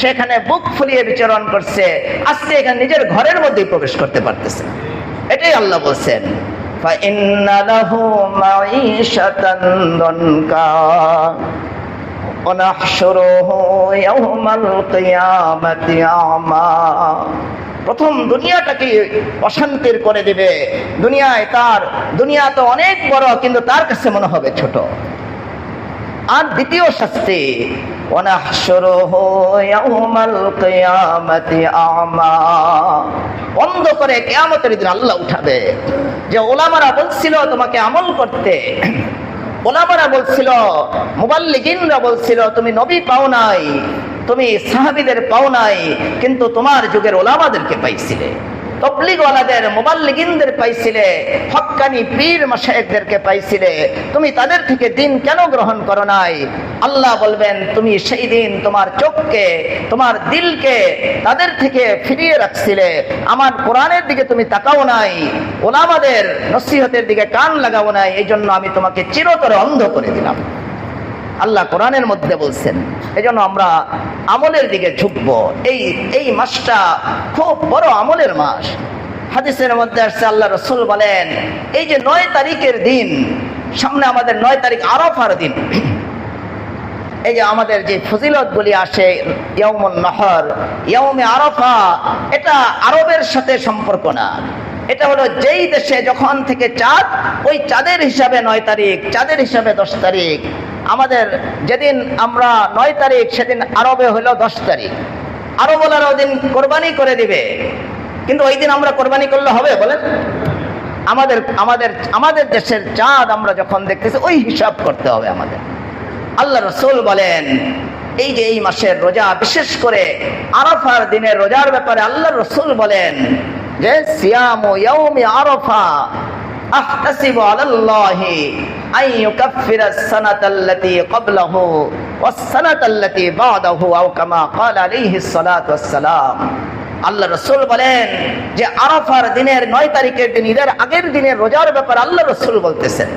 সেখানে বুক ফুলিয়ে বিচরণ করছে, আজকে এখানে নিজের ঘরের মধ্যেই প্রবেশ করতে পারতেছে না। এটাই আল্লাহ বলছেন, ফাইন্না লাহু মাঈশাতান দানকা ওয়া নাহশুরুহু ইয়াওমাল কিয়ামাতি আ'মা। প্রথম দুনিয়াটাকে অশান্তির করে দিবে। দুনিয়া তো অনেক বড়, কিন্তু তার কাছে মনে হবে ছোট। আর দ্বিতীয় শাস্তি, ওয়া নাহশুরুহু ইয়াওমাল কিয়ামাতি আ'মা, অন্ধ করে কিয়ামতের দিন আল্লাহ উঠাবে। যে ওলামারা বলছিল তোমাকে আমল করতে, ওলামারা বলছিল, মুবাল্লিগিনরা বলছিল তুমি নবী পাও নাই, তুমি সাহাবীদের পাও নাই, কিন্তু তোমার যুগের ওলামাদেরকে পাইছিলে, তবলিগওয়ালাদের, মুবাল্লিগিনদের পাইছিলে, হক্কানি পীর মাশায়েখদেরকে পাইছিলে, তুমি তাদের থেকে দিন কেন গ্রহণ করো নাই? আল্লাহ বলবেন, তুমি সেই দিন তোমার চোখকে, তোমার দিলকে তাদের থেকে ফিরিয়ে রাখছিলে, আমার কোরআনের দিকে তুমি তাকাও নাই, ওলামাদের নসিহতের দিকে কান লাগাও নাই, এই জন্য আমি তোমাকে চিরতরে অন্ধ করে দিলাম। আল্লাহ কোরআনের মধ্যে বলছেন। এজন্য আমরা আমলের দিকে ঝুঁকবো। এই মাসটা খুব বড় আমলের মাস। হাদিসের মধ্যে আসছে, আল্লাহ রাসূল বলেন, এই যে 9 তারিখের দিন, সামনে আমাদের 9 তারিখ আরাফার দিন, এই যে আমাদের যে ফজিলতগুলি আসে, ইয়াউমুন নাহর, ইয়াউমে আরাফা, এটা আরবের সাথে সম্পর্ক না। এটা হলো যেই দেশে যখন থেকে চাঁদ, ওই চাঁদের হিসাবে 9 তারিখ, চাঁদের হিসাবে 10 তারিখ। আমাদের যেদিন আমরা 9 তারিখ, সেদিন আরবে হলো 10 তারিখ। আরবওয়ালারা ওই দিন কোরবানি করে দিবে, কিন্তু ওই দিন আমরা কোরবানি করলে হবে বলেন? আমাদের দেশের চাঁদ আমরা যখন দেখতেছি, ওই হিসাব করতে হবে আমাদের। আল্লাহ রাসূল বলেন, এই যে এই মাসের রোজা, বিশেষ করে আরাফার দিনের রোজার ব্যাপারে আল্লাহ রাসূল বলেন, যে সিয়ামু ইয়াউমি আরাফা আহতাসিবু আলাল্লাহি আন ইউকাফিরা আস-সানাতাল্লাতী ক্বাবলাহু ওয়াস-সানাতাল্লাতী বা'দাহু আও কামা ক্বালা আলাইহিস সালাতু ওয়াস-সালাম। আল্লাহ রাসূল বলেন যে আরাফার দিনের 9 তারিখের দিন, ঈদের আগের দিনের রোজার ব্যাপারে আল্লাহ রাসূল বলতেছেন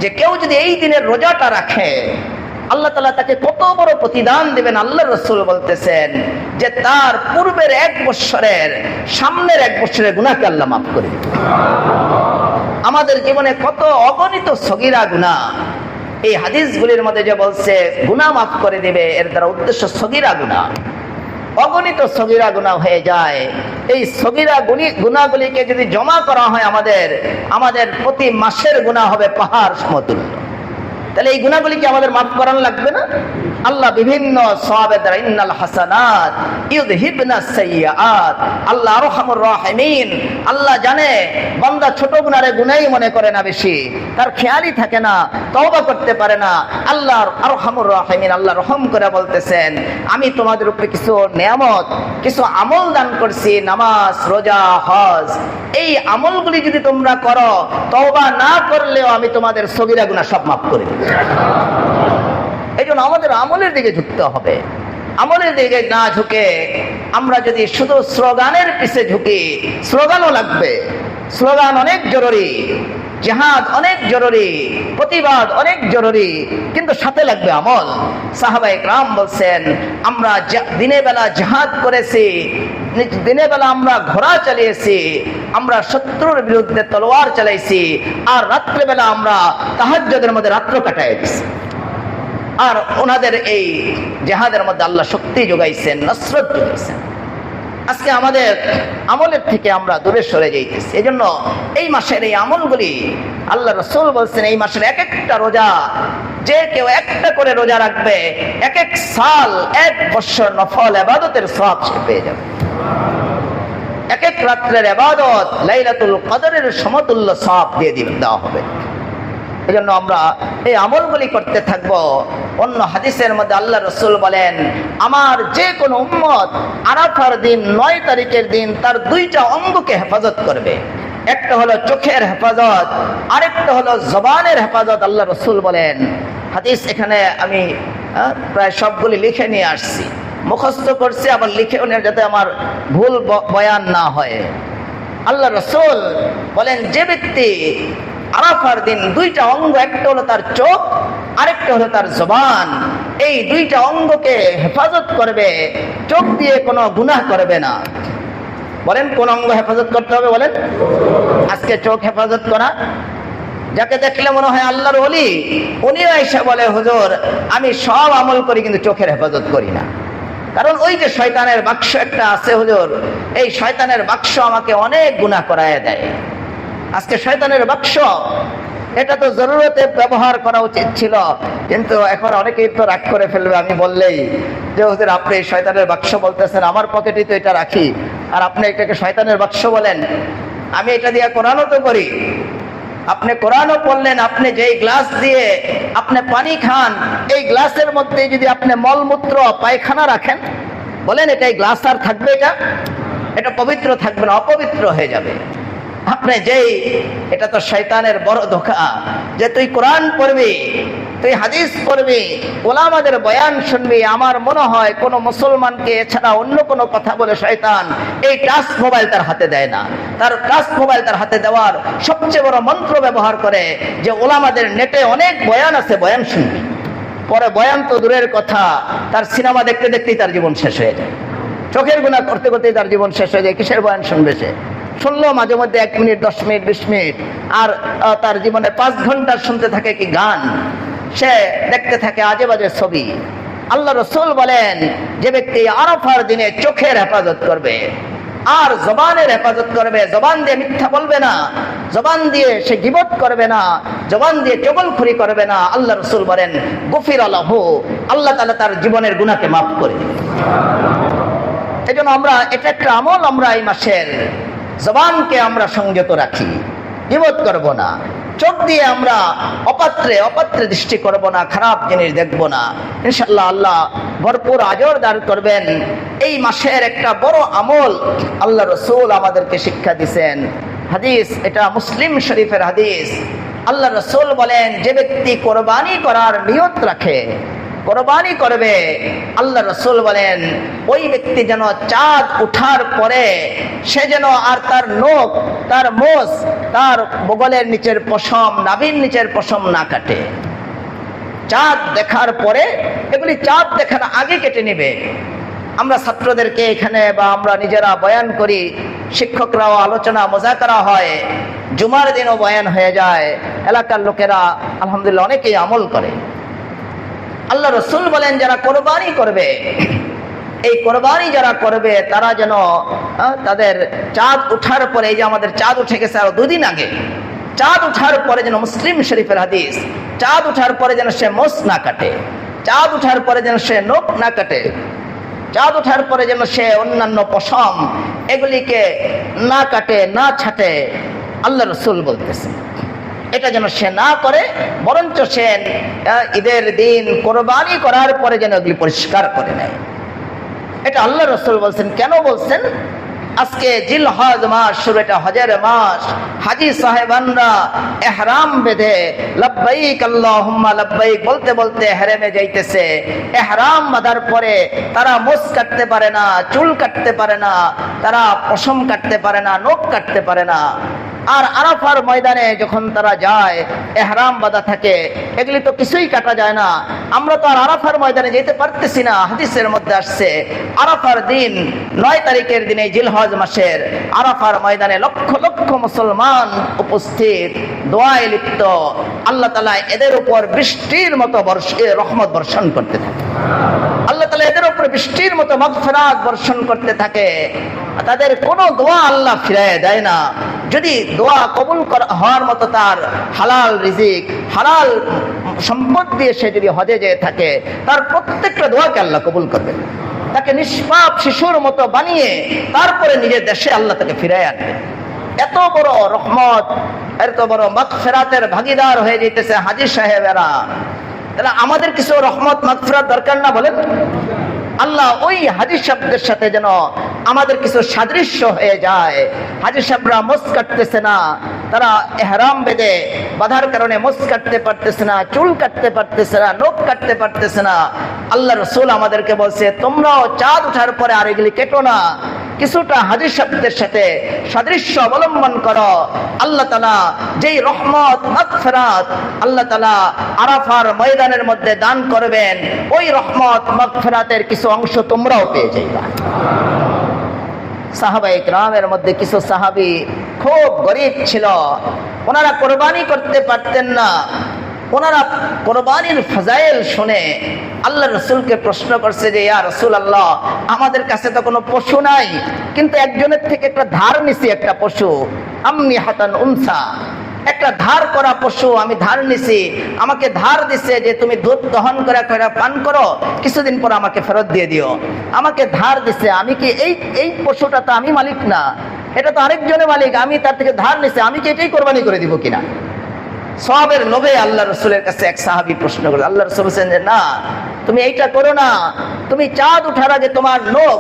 যে কেউ যদি এই দিনের রোজাটা রাখে আল্লাহ তাআলা তাকে কত বড় প্রতিদান দিবেন। আল্লাহ রাসূল বলতেছেন যে তার পূর্বের 1 বছরের সামনের 1 বছরের গুনাহকে আল্লাহ মাফ করে দিবেন। আমাদের জীবনে কত অগণিত সগীরা গুনাহ, এই হাদিসগুলির মধ্যে যে বলছে গুনাহ মাফ করে দিবে, এর দ্বারা উদ্দেশ্য সগীরা গুনাহ, অগণিত সগীরা গুনাহ হয়ে যায়। এই সগীরা গুনাহগুলিকে যদি জমা করা হয় আমাদের প্রতি মাসের গুনাহ হবে পাহাড় সমতুল্য। তাহলে এই গুনাহগুলি কি আমাদের মাফ করানো লাগবে না? আল্লাহ বিভিন্ন সওয়াবের দ্বারা ইন্নাল হাসানাত ইউযহিবনাস সাইয়্যাত, আল্লাহ আরহামুর রাহিমিন। আল্লাহ জানে বান্দা ছোট গুনাহে গুনাহই মনে করে না বেশি, তার খেয়ালই থাকে না, তওবা করতে পারে না। আল্লাহ আরহামুর রাহিমিন আল্লাহ রহম করে বলতেছেন আমি তোমাদের উপরে কিছু নিয়ামত, কিছু আমল দান করছি, নামাজ, রোজা, হজ। এই আমলগুলি যদি তোমরা করো, তওবা না করলেও আমি তোমাদের সগীরা গুনাহ সব মাফ করে দেব। এই জন্য আমাদের আমলের দিকে ঝুঁকতে হবে। আমলের দিকে না ঝুঁকে আমরা যদি শুধু স্লোগানের পিছে ঝুঁকি, স্লোগানও লাগবে, স্লোগান অনেক জরুরি, জিহাদ অনেক জরুরি, প্রতিবাদ অনেক জরুরি, কিন্তু সাথে লাগবে আমল। সাহাবায়ে কেরাম বলছেন আমরা দিনের বেলা জিহাদ করেছি, দিনের বেলা আমরা ঘোড়া চালিয়েছি, আমরা শত্রুর বিরুদ্ধে তলোয়ার চালাইছি, আর রাত্রেবেলা আমরা তাহাজ্জুদের মধ্যে রাত্র কাটাইছি। আর ওনাদের এই জিহাদের মধ্যে আল্লাহ শক্তি যোগাইছেন, নসরত যোগাইছেন। আজকে আমাদের আমলের থেকে আমরা দূরে সরে যাইতেছি। এই জন্য এই মাসের এই আমলগুলি আল্লাহ রাসূল বলছেন এই মাসের এক একটা রোজা যে কেউ একটা করে রোজা রাখবে, এক এক সাল 1 বছর নফল ইবাদতের সওয়াব সে পেয়ে যাবে। এক এক রাত্রের ইবাদত লাইলাতুল কদরের সমতুল্য সওয়াব দিয়ে দেওয়া হবে। এই জন্য আমরা এই আমলগুলি করতে থাকবো। অন্য হাদিসের মধ্যে আল্লাহ রাসূল বলেন আমার যে কোনো উম্মত আরাফার দিন 9 তারিখের দিন তার 2টা অঙ্গকে হেফাজত করবে। একটা হলো চোখের হেফাজত, আরেকটা হলো জবানের হেফাজত। আল্লাহ রাসূল বলেন, হাদিস এখানে আমি প্রায় সবগুলি লিখে নিয়ে আসছি, মুখস্থ করছি, আবার লিখেও নিয়ে যাতে আমার ভুল বয়ান না হয়। আল্লাহ রাসূল বলেন যে ব্যক্তি আরাফার দিন 2টা অঙ্গ, একটা হলো তার চোখ, আরেকটা হলো তার জবান, এই 2টা অঙ্গকে হেফাজত করবে, চোখ দিয়ে কোনো গুনাহ করবে না। বলেন কোন অঙ্গ হেফাজত করতে হবে? বলেন আজকে চোখ হেফাজত করা। যাকে দেখলে মনে হয় আল্লাহর ওলি, উনিও এসে বলে হুজুর আমি সব আমল করি কিন্তু চোখের হেফাজত করি না। কারণ ওই যে শয়তানের বাক্স একটা আছে হুজুর, এই শয়তানের বাক্স আমাকে অনেক গুনাহ করায় দেয়। আজকে শয়তানের বাক্স এটা তো জরুরতে ব্যবহার করা উচিত ছিল, কিন্তু এখন অনেকেই তো রাগ করে ফেলবে আমি বললেই যে হুজুর আপনি শয়তানের বাক্স বলতেছেন, আমার পকেটে তো এটা রাখি আর আপনি এটাকে শয়তানের বাক্স বলেন। আমি এটা দিয়ে কোরআনও তো করি, আপনি কোরআনও পড়লেন, আপনি যেই গ্লাস দিয়ে আপনি পানি খান এই গ্লাসের মধ্যে যদি আপনি মলমূত্র পায়খানা রাখেন, বলেন এটাই গ্লাস আর থাকবে? এটা পবিত্র থাকবে না, অপবিত্র হয়ে যাবে। আপনি যেই, এটা তো শয়তানের বড় ধোঁকা যে তুই কোরআন পড়বি, তুই হাদিস পড়বি, ওলামাদের বয়ান শুনবি। আমার মনে হয় কোন মুসলমানকে এছাড়া অন্য কোনো কথা বলে শয়তান এই টাচ মোবাইল তার হাতে দেয় না। তার টাচ মোবাইল তার হাতে দেওয়ার সবচেয়ে বড় মন্ত্র ব্যবহার করে যে ওলামাদের নেটে অনেক বয়ান আছে, বয়ান শুনবি। পরে বয়ান তো দূরের কথা, তার সিনেমা দেখতে দেখতেই তার জীবন শেষ হয়ে যায়, চোখের গুনাহ করতে করতেই তার জীবন শেষ হয়ে যায়। কিসের বয়ান শুনবে সে? শুনলো মাঝে মধ্যে 1 মিনিট, 10 মিনিট, 20 মিনিট, আর তার জীবনে 5 ঘন্টা শুনতে থাকে কি গান, সে দেখতে থাকে আজে বাজে ছবি। আল্লাহ রাসূল বলেন যে ব্যক্তি আরাফার দিনে চোখের হেফাজত করবে আর জবানের হেফাজত করবে, জবান দিয়ে মিথ্যা বলবে না, জবান দিয়ে সে গীবত করবে না, জবান দিয়ে চগলখড়ি করবে না, আল্লাহ রাসূল বলেন গফির লাহু, আল্লাহ তাআলা তার জীবনের গুনাহকে মাফ করে দিবেন। এজন্য আমরা এটা একটা আমল, আমরা এই মাসের জবানকে আমরা সংযত রাখি, গীবত করব না। চোখ দিয়ে আমরা অপাত্রে দৃষ্টি করব না, খারাপ জিনিস দেখব না। ইনশাআল্লাহ আল্লাহ ভরপুর আজর দান করবেন। এই মাসের একটা বড় আমল আল্লাহ রসুল আমাদেরকে শিক্ষা দিয়েছেন। হাদিস, এটা মুসলিম শরীফের হাদিস। আল্লাহ রসুল বলেন, যে ব্যক্তি কোরবানি করার নিয়ত রাখে, কোরবানি করবে, আল্লাহ রসুল বলেন ওই ব্যক্তি যেন চাঁদ উঠার পরে সে যেন আর তার নখ, তার মোষ, তার বগলের নিচের পশম, নাভির নিচের পশম না কাটে। চাঁদ দেখার পরে, এগুলি চাঁদ দেখার আগে কেটে নিবে। আমরা ছাত্রদেরকে এখানে বা আমরা নিজেরা বয়ান করি, শিক্ষকরাও আলোচনা মোজাকারা হয়, জুমার দিনও বয়ান হয়ে যায়, এলাকার লোকেরা আলহামদুলিল্লাহ অনেকেই আমল করে। আল্লাহ রসুল বলেন যারা কোরবানি করবে, এই কোরবানি যারা করবে তারা যেন তাদের চাঁদ উঠার পরে, এই যে আমাদের চাঁদ উঠে গেছে আরো 2 দিন আগে, চাঁদ উঠার পরে যেন, মুসলিম শরীফের হাদিস, চাঁদ উঠার পরে যেন সে মোষ না কাটে, চাঁদ উঠার পরে যেন সে নখ না কাটে, চাঁদ ওঠার পরে যেন সে অন্যান্য পশম এগুলিকে না কাটে, না ছাটে। আল্লাহ রসুল বলতেছে এটা যেন সে না করে, বরঞ্চ সে ঈদের দিন কোরবানি করার পরে যেন এগুলি পরিষ্কার করে নেয়। এটা আল্লাহ রসুল বলছেন। কেন বলছেন? আজকে জিলহজ মাস শুরু, এটা হজের মাস। হাজি সাহেবানরা এহরাম বেঁধে লব্বাইক আল্লাহুম্মা লব্বাইক বলতে বলতে হেরেমে যাইতেছে। এহরাম বাঁধার পরে তারা মোষ কাটতে পারে না, চুল কাটতে পারে না, তারা পশম কাটতে পারে না, নখ কাটতে পারে না। আর আরাফার ময়দানে যখন তারা যায়, এহরাম বাঁধা থাকে, এগুলি তো কিছুই কাটা যায় না। আমরা তো আর আরাফার ময়দানে যেতে পারতেছি না। হাদিসের মধ্যে আসছে আরাফার দিন 9 তারিখের দিনে জিলহজ মাসের আরাফার ময়দানে লক্ষ লক্ষ মুসলমান উপস্থিত, দোয়ায় লিপ্ত। আল্লাহ তাআলা এদের উপর বৃষ্টির মতো রহমত বর্ষণ করতে থাকে। আল্লাহ তাআলা এদের উপর বৃষ্টির মতো মাগফিরাত বর্ষণ করতে থাকে। তাদের কোনো দোয়া আল্লাহ ফিরায় দেয় না। যদি দোয়া কবুল হওয়ার মতো তার হালাল রিজিক, হালাল সম্পদ দিয়ে সে যদি হজে যেয়ে থাকে, তার প্রত্যেকটা দোয়াকে আল্লাহ কবুল করবেন। তাকে নিষ্পাপ শিশুর মতো বানিয়ে তারপরে নিজের দেশে আল্লাহ তাকে ফিরায় আনবে। এত বড় রহমত, এত বড় মাগফিরাতের ভাগীদার হয়ে যেতেছে হাজী সাহেবেরা। তাহলে আমাদের কিছু রহমত মাগফিরাত দরকার না বলেন? আল্লাহ ওই হাজী সাহেবদের সাথে যেন আমাদের কিছু সাদৃশ্য হয়ে যায়। হাজী সাহেবরা মোষ কাটতেছে না, তারা এহরাম বেঁধে বাঁধার কারণে মোষ কাটতে পারতেছে না, চুল কাটতে পারতেছে না, নখ কাটতে পারতেছে না। আল্লাহ রসুল আমাদেরকে বলছে তোমরাও চাঁদ ওঠার পরে আর এগুলি কেটো না, কিছুটা হাজী সাহেবদের সাথে সাদৃশ্য অবলম্বন করো। আল্লাহ তাআলা যেই রহমত মাগফিরাত আল্লাহ তাআলা আরাফার ময়দানের মধ্যে দান করবেন, ওই রহমত মাগফিরাতের কিছু অংশ তোমরাও পেয়ে যাইবা। সাহাবায়ে কেরামের মধ্যে কিছু সাহাবী খুব গরিব ছিল, ওনারা কোরবানি করতে পারতেন না। ওনারা কোরবানির ফাজাইল শুনে আল্লাহ রসুলকে প্রশ্ন করছে যে ইয়া রাসূলুল্লাহ, আমাদের কাছে তো কোনো পশু নাই, কিন্তু একজনের থেকে একটা ধার নিছি, একটা পশু, আমনি হাতান উনসা, একটা ধার করা পশু আমি ধার নিছি, আমাকে ধার দিছে যে তুমি দুধ দহন করে পান করো, কিছুদিন পর আমাকে ফেরত দিয়ে দিও। আমাকে ধার দিছে, আমি কি এই পশুটা তো আমি মালিক না, এটা তো আরেকজনের মালিক, আমি তার থেকে ধার নিছি, আমি কি এটাই কোরবানি করে দিব কিনা? সওয়াবের লোভে আল্লাহ রসুলের কাছে এক সাহাবী প্রশ্ন করে, আল্লাহ রসুল বলেছেন যে না, তুমি এইটা করো না, তুমি চাঁদ উঠার আগে তোমার নখ,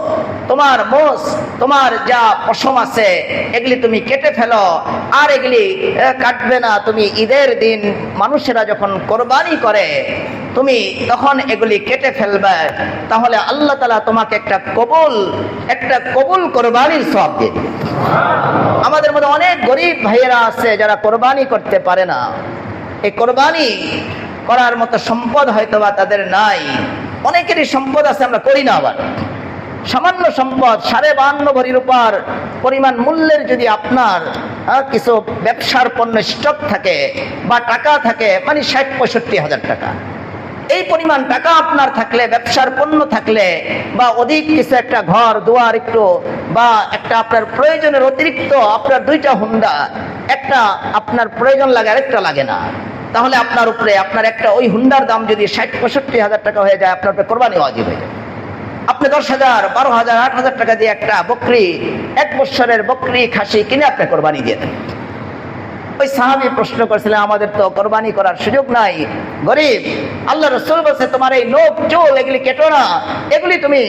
তোমার মোষ, তোমার যা পশম আছে এগুলি তুমি কেটে ফেলো, আর এগুলি কাটবে না। তুমি ঈদের দিন মানুষেরা যখন কোরবানি করে তুমি তখন এগুলি কেটে ফেলবে, তাহলে আল্লাহ তাআলা তোমাকে একটা কবুল কোরবানির সওয়াব দিয়ে দিবে। আমাদের মধ্যে অনেক গরিব ভাইয়েরা আছে যারা কোরবানি করতে পারে না। এই কোরবানি করার মতো সম্পদ হয়তো বা তাদের নাই। অনেকেরই সম্পদ আছে, আমরা করি না। আবার সামান্য সম্পদ 52.5 ভরি রূপার পরিমাণ মূল্যের যদি আপনার কিছু ব্যবসার পণ্য স্টক থাকে বা টাকা থাকে, মানে 60-65 হাজার টাকা, এই পরিমাণ টাকা আপনার থাকলে, ব্যবসার পণ্য থাকলে, বা অধিক কিছু একটা ঘর দুয়ার একটু, বা একটা আপনার প্রয়োজনের অতিরিক্ত আপনার 2টা হুন্ডা, একটা আপনার প্রয়োজন লাগে আরেকটা লাগে না, তাহলে আপনার উপরে আপনার একটা ওই হুন্ডার দাম যদি 60-65 হাজার টাকা হয়ে যায়, আপনার উপরে কোরবানি ওয়াজিব হয়ে যায়। আপনি 10,000, 12,000, 8,000 টাকা দিয়ে একটা বকরি, 1 বছরের বকরি খাসি কিনে আপনি কোরবানি দিয়ে দেন। ওই সাহাবী প্রশ্ন করেছিলেন, আমাদের তো কোরবানি করার সুযোগ নাই, গরিব। আল্লাহ রাসূল বলছে, তোমার এই নখ চুল এগুলি কেটো না, এগুলি তুমি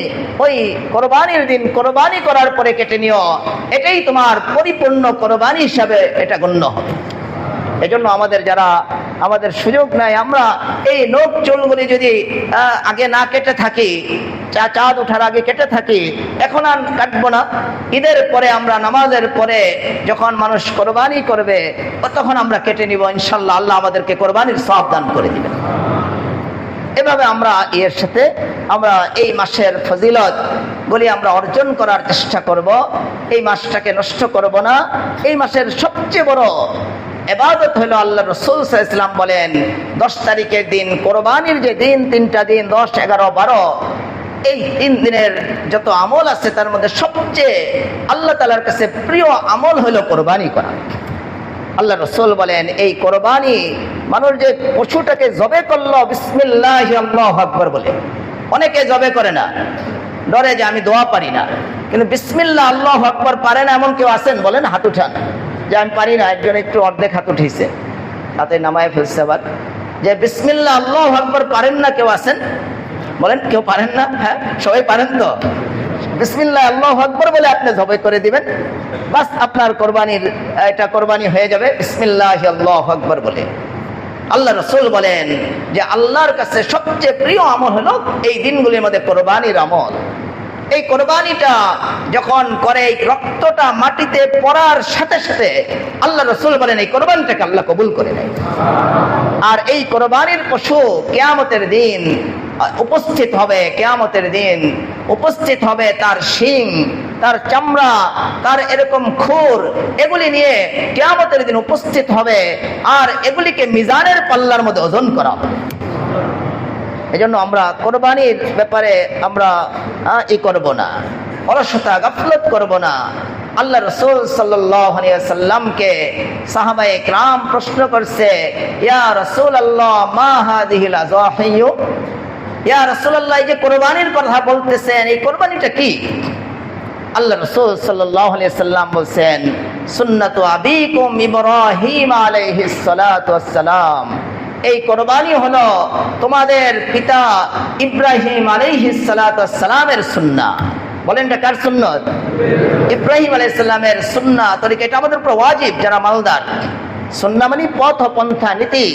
ওই কোরবানির দিন কোরবানি করার পরে কেটে নিও, এটাই তোমার পরিপূর্ণ কোরবানি হিসাবে এটা গণ্য হবে। এজন্য আমাদের সুযোগ নাই, আমরা এই নখ চুলগুলি যদি আগে না কেটে থাকি, চাঁদ ওঠার আগে কেটে থাকি, এখন আর কাটবো না। ঈদের পরে আমরা নামাজের পরে যখন মানুষ কোরবানি করবে তখন আমরা কেটে নিব ইনশাল্লাহ। আল্লাহ আমাদেরকে কোরবানির সওয়াব দান করে দিবেন। এভাবে আমরা এর সাথে আমরা এই মাসের ফজিলত বলি আমরা অর্জন করার চেষ্টা করব। এই মাসটাকে নষ্ট করব না। এই মাসের সবচেয়ে বড় ইবাদত হলো, আল্লাহ রাসূল সাল্লাল্লাহু আলাইহি ওয়াসাল্লাম বলেন 10 তারিখের দিন, কোরবানির যে দিন, 3টা দিন 10, 11, 12, এই 3 দিনের যত আমল আছে তার মধ্যে সবচেয়ে আল্লাহ তাআলার কাছে প্রিয় আমল হলো কোরবানি করা। আল্লাহ রাসূল বলেন, এই কোরবানি মানুষ যে পশুটাকে জবে করলো বিসমিল্লাহি আল্লাহু আকবার বলে, অনেকে জবে করে না, ডরে যে আমি দোয়া পারি না, কিন্তু বিসমিল্লাহ আল্লাহু আকবার পারে না এমন কেউ আছেন? বলেন, হাত উঠান যে আমি পারি না। একজন একটু অর্ধেক হাত উঠিয়েছে, তাতে নামায় ফেলছে আবার, যে বিসমিল্লাহ আল্লাহু আকবার পারেন না কেউ আছেন? বলেন, কেউ পারেন না? হ্যাঁ, সবাই পারেন তো? বিসমিল্লাহ আল্লাহু আকবার বলে আপনি জবাই করে দিবেন, বাস আপনার এটা কোরবানি হয়ে যাবে বিসমিল্লাহি আল্লাহু আকবার বলে। আল্লাহ রাসূল বলেন যে আল্লাহর কাছে সবচেয়ে প্রিয় আমল হলো এই দিনগুলির মধ্যে কোরবানির আমল। এই কোরবানিটা যখন করে, এই রক্তটা মাটিতে পড়ার সাথে সাথে আল্লাহ রাসূল বলেন এই কোরবানিটাকে আল্লাহ কবুল করে নেয়। আর এই কোরবানির পশু কিয়ামতের দিন উপস্থিত হবে, কিয়ামতের দিন উপস্থিত হবে তার শিং, তার চামড়া, তার এরকম খুর, এগুলি নিয়ে কিয়ামতের দিন উপস্থিত হবে, আর এগুলিকে মিজানের পাল্লার মধ্যে ওজন করা হবে। এজন্য আমরা কোরবানির ব্যাপারে আমরা করব না, অলসতা গাফলত করব না। আল্লাহ রাসূল সাল্লাল্লাহু আলাইহি ওয়াসাল্লামকে সাহাবায়ে কিরাম প্রশ্ন করছে, ইয়া রাসূলুল্লাহ মা হাযিহিল আযাহিয়ু, ইয়া রাসূলুল্লাহ এই যে কোরবানির কথা বলতেছেন, এই কোরবানিটা কি? আল্লাহ রাসূল সাল্লাল্লাহু আলাইহি ওয়াসাল্লাম বলেন, সুন্নাতু আবিকুম ইব্রাহিম আলাইহিস সালাতু ওয়াস সালাম, এই কোরবানি হলো তোমাদের পিতা ইব্রাহিম আলাইহিস সালাতু ওয়াস সালামের সুন্নাহ। বলেন, এটা কার সুন্নাত? ইব্রাহিম আলাইহিস সালামের সুন্নাহ তরিকা। এটা আমাদের উপর ওয়াজিব যারা মালদার। সুন্নাহ মানে পথ পন্থা নীতি।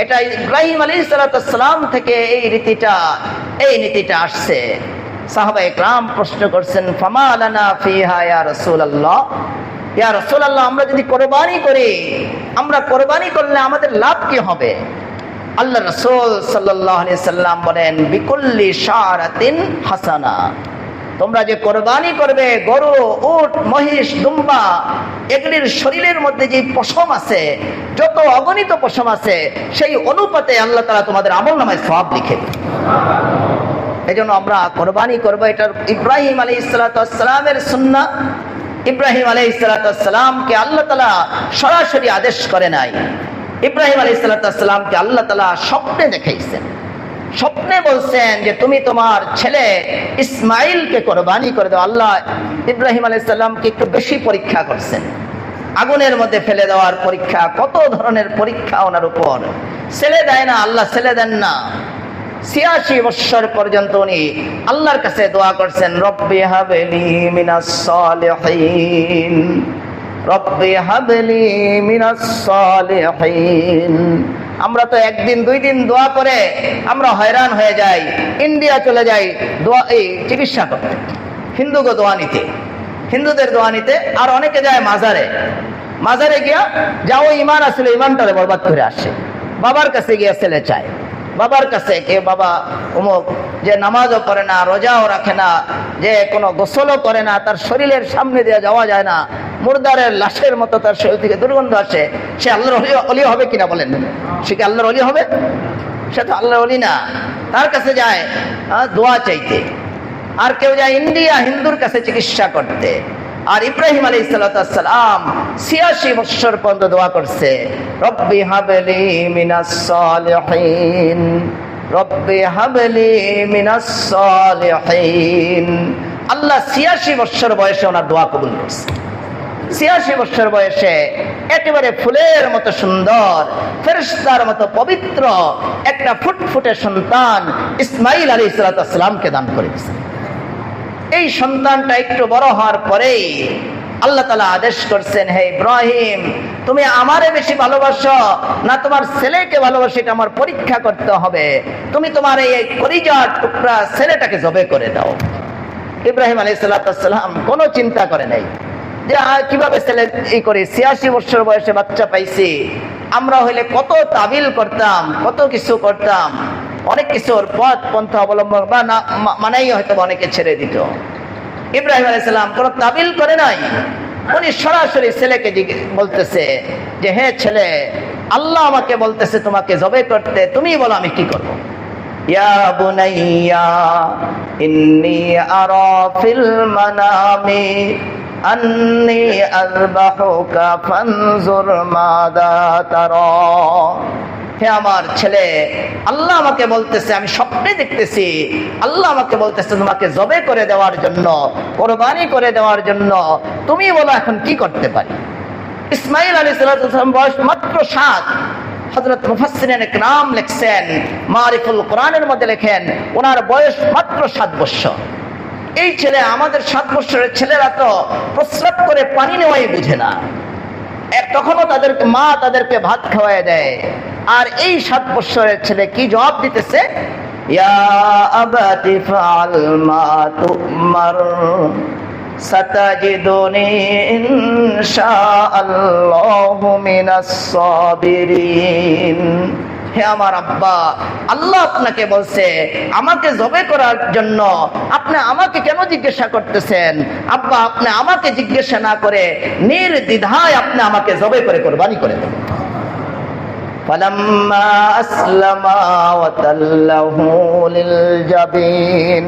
এটা ইব্রাহিম আলাইহিস সালাতু ওয়াস সালাম থেকে এই নীতিটা আসছে। সাহাবায়ে কিরাম প্রশ্ন করছেন, ফামা লানা ফিহা ইয়া রাসূলুল্লাহ, ইয়া রাসূলুল্লাহ আমরা যদি কোরবানি করি, আমরা কোরবানি করলে আমাদের লাভ কি হবে? আল্লাহ রাসূল সাল্লাল্লাহু আলাইহি সাল্লাম বলেন, বিকুল্লি শারাতিন হাসানা, তোমরা যে কোরবানি করবে গরু, উট, মহিষ, দুম্বা, এগুলির শরীরের মধ্যে যে পশম আছে, যত অগণিত পশম আছে, সেই অনুপাতে আল্লাহ তাআলা তোমাদের আমলনামায় সওয়াব লিখে দেন। এজন্য আমরা কোরবানি করবো। এটা ইব্রাহিম আলাইহিস সালাতু ওয়াস সালামের সুন্নাহ। ইব্রাহিম আলাইহিস সালাতু ওয়াস সালামকে আল্লাহ তাআলা সরাসরি আদেশ করে নাই। ইব্রাহিম আলাইহিস সালাতু ওয়াস সালামকে আল্লাহ তাআলা স্বপ্নে দেখাইছেন। স্বপ্নে বলছেন যে তুমি তোমার ছেলে ইসমাইলকে কোরবানি করে দাও। আল্লাহ ইব্রাহিম আলাইহিস সালামকে একটু বেশি পরীক্ষা করছেন, আগুনের মধ্যে ফেলে দেওয়ার পরীক্ষা, কত ধরনের পরীক্ষা ওনার উপর। ছেলে দেয় না, আল্লাহ ছেলে দেন না। ৮৬ বছর পর্যন্ত উনি আল্লাহর কাছে দোয়া করছেন, রব্বি হাবলি মিনাস সালিহিন, রব্বি হাবলি মিনাস সালিহিন। আমরা তো একদিন 2 দিন দোয়া করে আমরা হয়রান হয়ে যাই, ইন্ডিয়া চলে যাই চিকিৎসা করতে, হিন্দুকে দোয়া নিতে, হিন্দুদের দোয়া নিতে। আর অনেকে যায় মাজারে গিয়া যাও ইমান আসলে ইমানটারে বরবাদ করে আসে। বাবার কাছে গিয়া ছেলে চায়, বাবার কাছে কে বাবা অমুক, যে নামাজও করে না, রোজাও রাখে না, যে কোনো গোসলও করে না, তার শরীরের সামনে দিয়ে যাওয়া যায় না, মুর্দারের লাশের মতো তার শরীর থেকে দুর্গন্ধ আসে, সে আল্লাহর ওলি হবে কিনা বলেন? সে কি আল্লাহর ওলি হবে? সে তো আল্লাহর ওলি না। তার কাছে যায় দোয়া চাইতে। আর কেউ যায় ইন্ডিয়া, হিন্দুর কাছে চিকিৎসা করতে। আর ইব্রাহিম আলাইহিস সালাতু ওয়াস সালাম ৮৬ বছর পর্যন্ত দোয়া করছে, রব্বি হাবলি মিনাস সালিহিন, রব্বি হাবলি মিনাস সালিহিন। আল্লাহ ৮৬ বছর বয়সে ওনার দোয়া কবুল করছে। 86 বছর বয়সে একেবারে ফুলের মতো সুন্দর, ফেরেশতার মতো পবিত্র একটা ফুটফুটে সন্তান ইসমাইল আলাইহিস সালামকে দান করেছেন। এই সন্তানটা একটু বড় হওয়ার পরেই আল্লাহ তাআলা আদেশ করছেন, হে ইব্রাহিম, তুমি আমারে বেশি ভালোবাসো না তোমার ছেলেকে ভালোবাসো, এটা আমার পরীক্ষা করতে হবে। তুমি তোমার এই কলিজার টুকরা ছেলেটাকে জবে করে দাও। ইব্রাহিম আলাইহিস সালাম কোনো চিন্তা করে নাই যে কিভাবে ছেলে করি, 86 বছর বয়সে বাচ্চা পাইছি। আমরা হইলে কত তাবিল করতাম, কত কিছু করতাম, অনেক কিছুর পথ পন্থা অবলম্বন বা না মানাই হয়তো অনেকে ছেড়ে দিত। ইব্রাহিম আলাইহিস সালাম কোনো তাবিল করে নাই, উনি সরাসরি ছেলেকে বলতেছে যে হে ছেলে, আল্লাহ আমাকে বলতেছে তোমাকে জবে করতে, তুমি বলো আমি কি করব। ইয়া বুনাইয়া ইন্নী আরা ফিল মানামি আন্নী আযবাহুকা ফানজুর মাযা তারা। হে আমার ছেলে, আল্লাহ আমাকে বলতেছে, আমি স্বপ্নে দেখতেছি আল্লাহ আমাকে বলতেছে তোমাকে জবে করে দেওয়ার জন্য, কোরবানি করে দেওয়ার জন্য, তুমি বলো এখন কি করতে পারি। ইসমাইল আলাইহিস সালাম বয়স মাত্র 7। হযরত মুফাসসিরিন ইকরাম লিখছেন, মারিফুল কোরআনের মধ্যে লেখেন ওনার বয়স মাত্র 7 বছর। এই ছেলে, আমাদের 7 বছরের ছেলেরা তো প্রস্রাব করে পানি নেওয়াই বুঝে না, তখনও তাদেরকে মা তাদেরকে ভাত খাওয়ায় দেয়। আর এই 7 বছরের ছেলে কি জবাব দিতেছে, ইয়া আবাতি ফাআল মা তুমার সাতাজিদুনি ইনশাআল্লাহু মিনাস সাবিরিন। হে আমার আব্বা, আল্লাহ আপনাকে বলছে আমাকে জবে করার জন্য, আপনি আমাকে কেন জিজ্ঞাসা করতেছেন? আব্বা, আপনি আমাকে জিজ্ঞাসা না করে নির্দ্বিধায় আপনি আমাকে জবে করে কোরবানি করে দেন। ফালাম্মা আসলামা ওয়া তাল্লাহু লিল জাবিন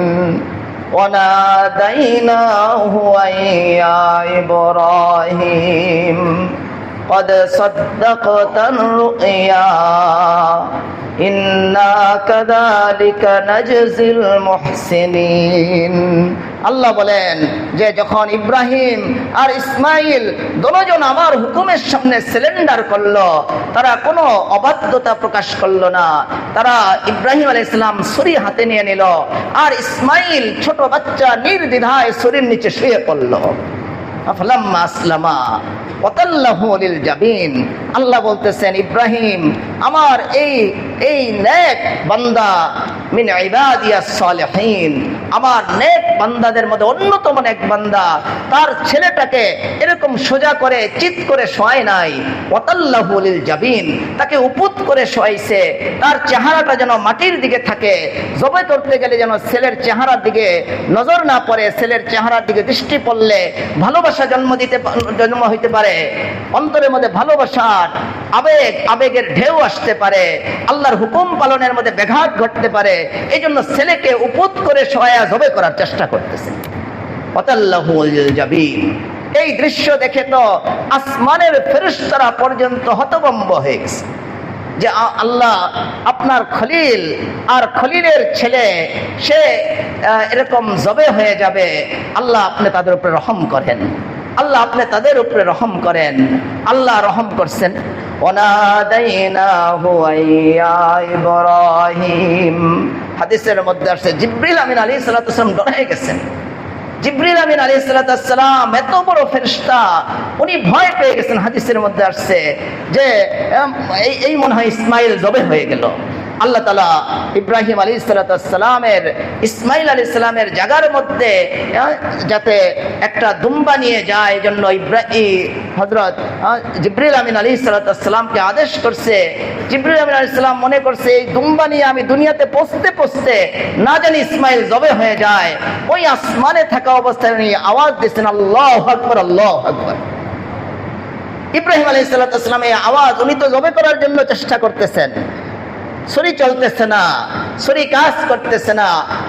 ওয়া নাদাইনাহু ইয়া ইব্রাহিম قد صدقت الرؤيا إنا كذلك نجزي المحسنين। আল্লাহ বলেন যে যখন ইব্রাহিম আর ইসমাইল দুজন আমার হুকুমের সামনে সিলিন্ডার করলো, তারা কোনো অবাধ্যতা প্রকাশ করলো না। তারা ইব্রাহিম আলাইহিস সালাম ছুরি হাতে নিয়ে নিল, আর ইসমাইল ছোট বাচ্চা নির্দ্বিধায় ছুরির নিচে শুয়ে পড়ল। ফালাম্মা আসলামা ওয়া তাল্লাহু লিল জাবিন। আল্লাহ বলতেছেন, ইব্রাহিম আমার এই নেক বান্দা মিন ইবাদিয়াস সালিহিন, আমার নেক বান্দাদের মধ্যে অন্যতম নেক বান্দা, তার ছেলেটাকে এরকম সোজা করে চিৎ করে শোয়ায় নাই। ওয়া তাল্লাহু লিল জাবিন, তাকে উপুত করে শোয়াইছে, তার চেহারাটা যেন মাটির দিকে থাকে। জবে করতে গেলে যেন ছেলের চেহারার দিকে নজর না পড়ে, ছেলের চেহারার দিকে দৃষ্টি পড়লে ভালোবাসা জন্ম হইতে পারে, অন্তরের মধ্যে ভালোবাসার আবেগের ঢেউ আসতে পারে, আল্লাহর হুকুম পালনের মধ্যে ব্যাঘাত ঘটতে পারে। এই জন্য ছেলেকে উপুত করে শোয়া জবে করার চেষ্টা করতেছে। ওয়াতাল্লাহু লিল জাবিন। এই দৃশ্য দেখে তো আসমানের ফেরেশতারা পর্যন্ত হতভম্ব হয়ে গেছে যে আল্লাহ, আপনার খলিল আর খলিলের ছেলে সে এরকম জবে হয়ে যাবে। আল্লাহ আপনি তাদের উপরে রহম করেন, আল্লাহ আপনি তাদের উপরে রহম করেন। আল্লাহ রহম করছেন। ওয়ানাদাইনাহু ইয়া ইব্রাহিম। হাদিসের মধ্যে আসছে জিবরিল আমিন আলাইহিস সালাম ডরে গেছেন। জিবরিল আমিন আলাইহিস সালাম এত বড় ফেরেশতা, উনি ভয় পেয়ে গেছেন। হাদিসের মধ্যে আসছে যে এই মনে হয় ইসমাইল জবে হয়ে গেল। আল্লাহ তাআলা ইব্রাহিম আলাইহিস সালামের ইসমাইল আলাইহিস সালামের জায়গার মধ্যে যাতে একটা দুম্বা নিয়ে যায়, এই জন্য হযরত জিবরিল আমিন আলাইহিস সালামকে আদেশ করছে। জিবরিল আমিন আলাইহিস সালাম মনে করছে এই দুম্বা নিয়ে আমি দুনিয়াতে পৌঁছতে না জানি ইসমাইল জবে হয়ে যায়। ওই আসমানে থাকা অবস্থায় উনি আওয়াজ দিয়েছেন, আল্লাহু আকবার, আল্লাহু আকবার। ইব্রাহিম আলাইহিস সালাম এই আওয়াজ, উনি তো জবে করার জন্য চেষ্টা করতেছেন, ছুরি চলতেছে না, ছুরি কাজ করতেছে না।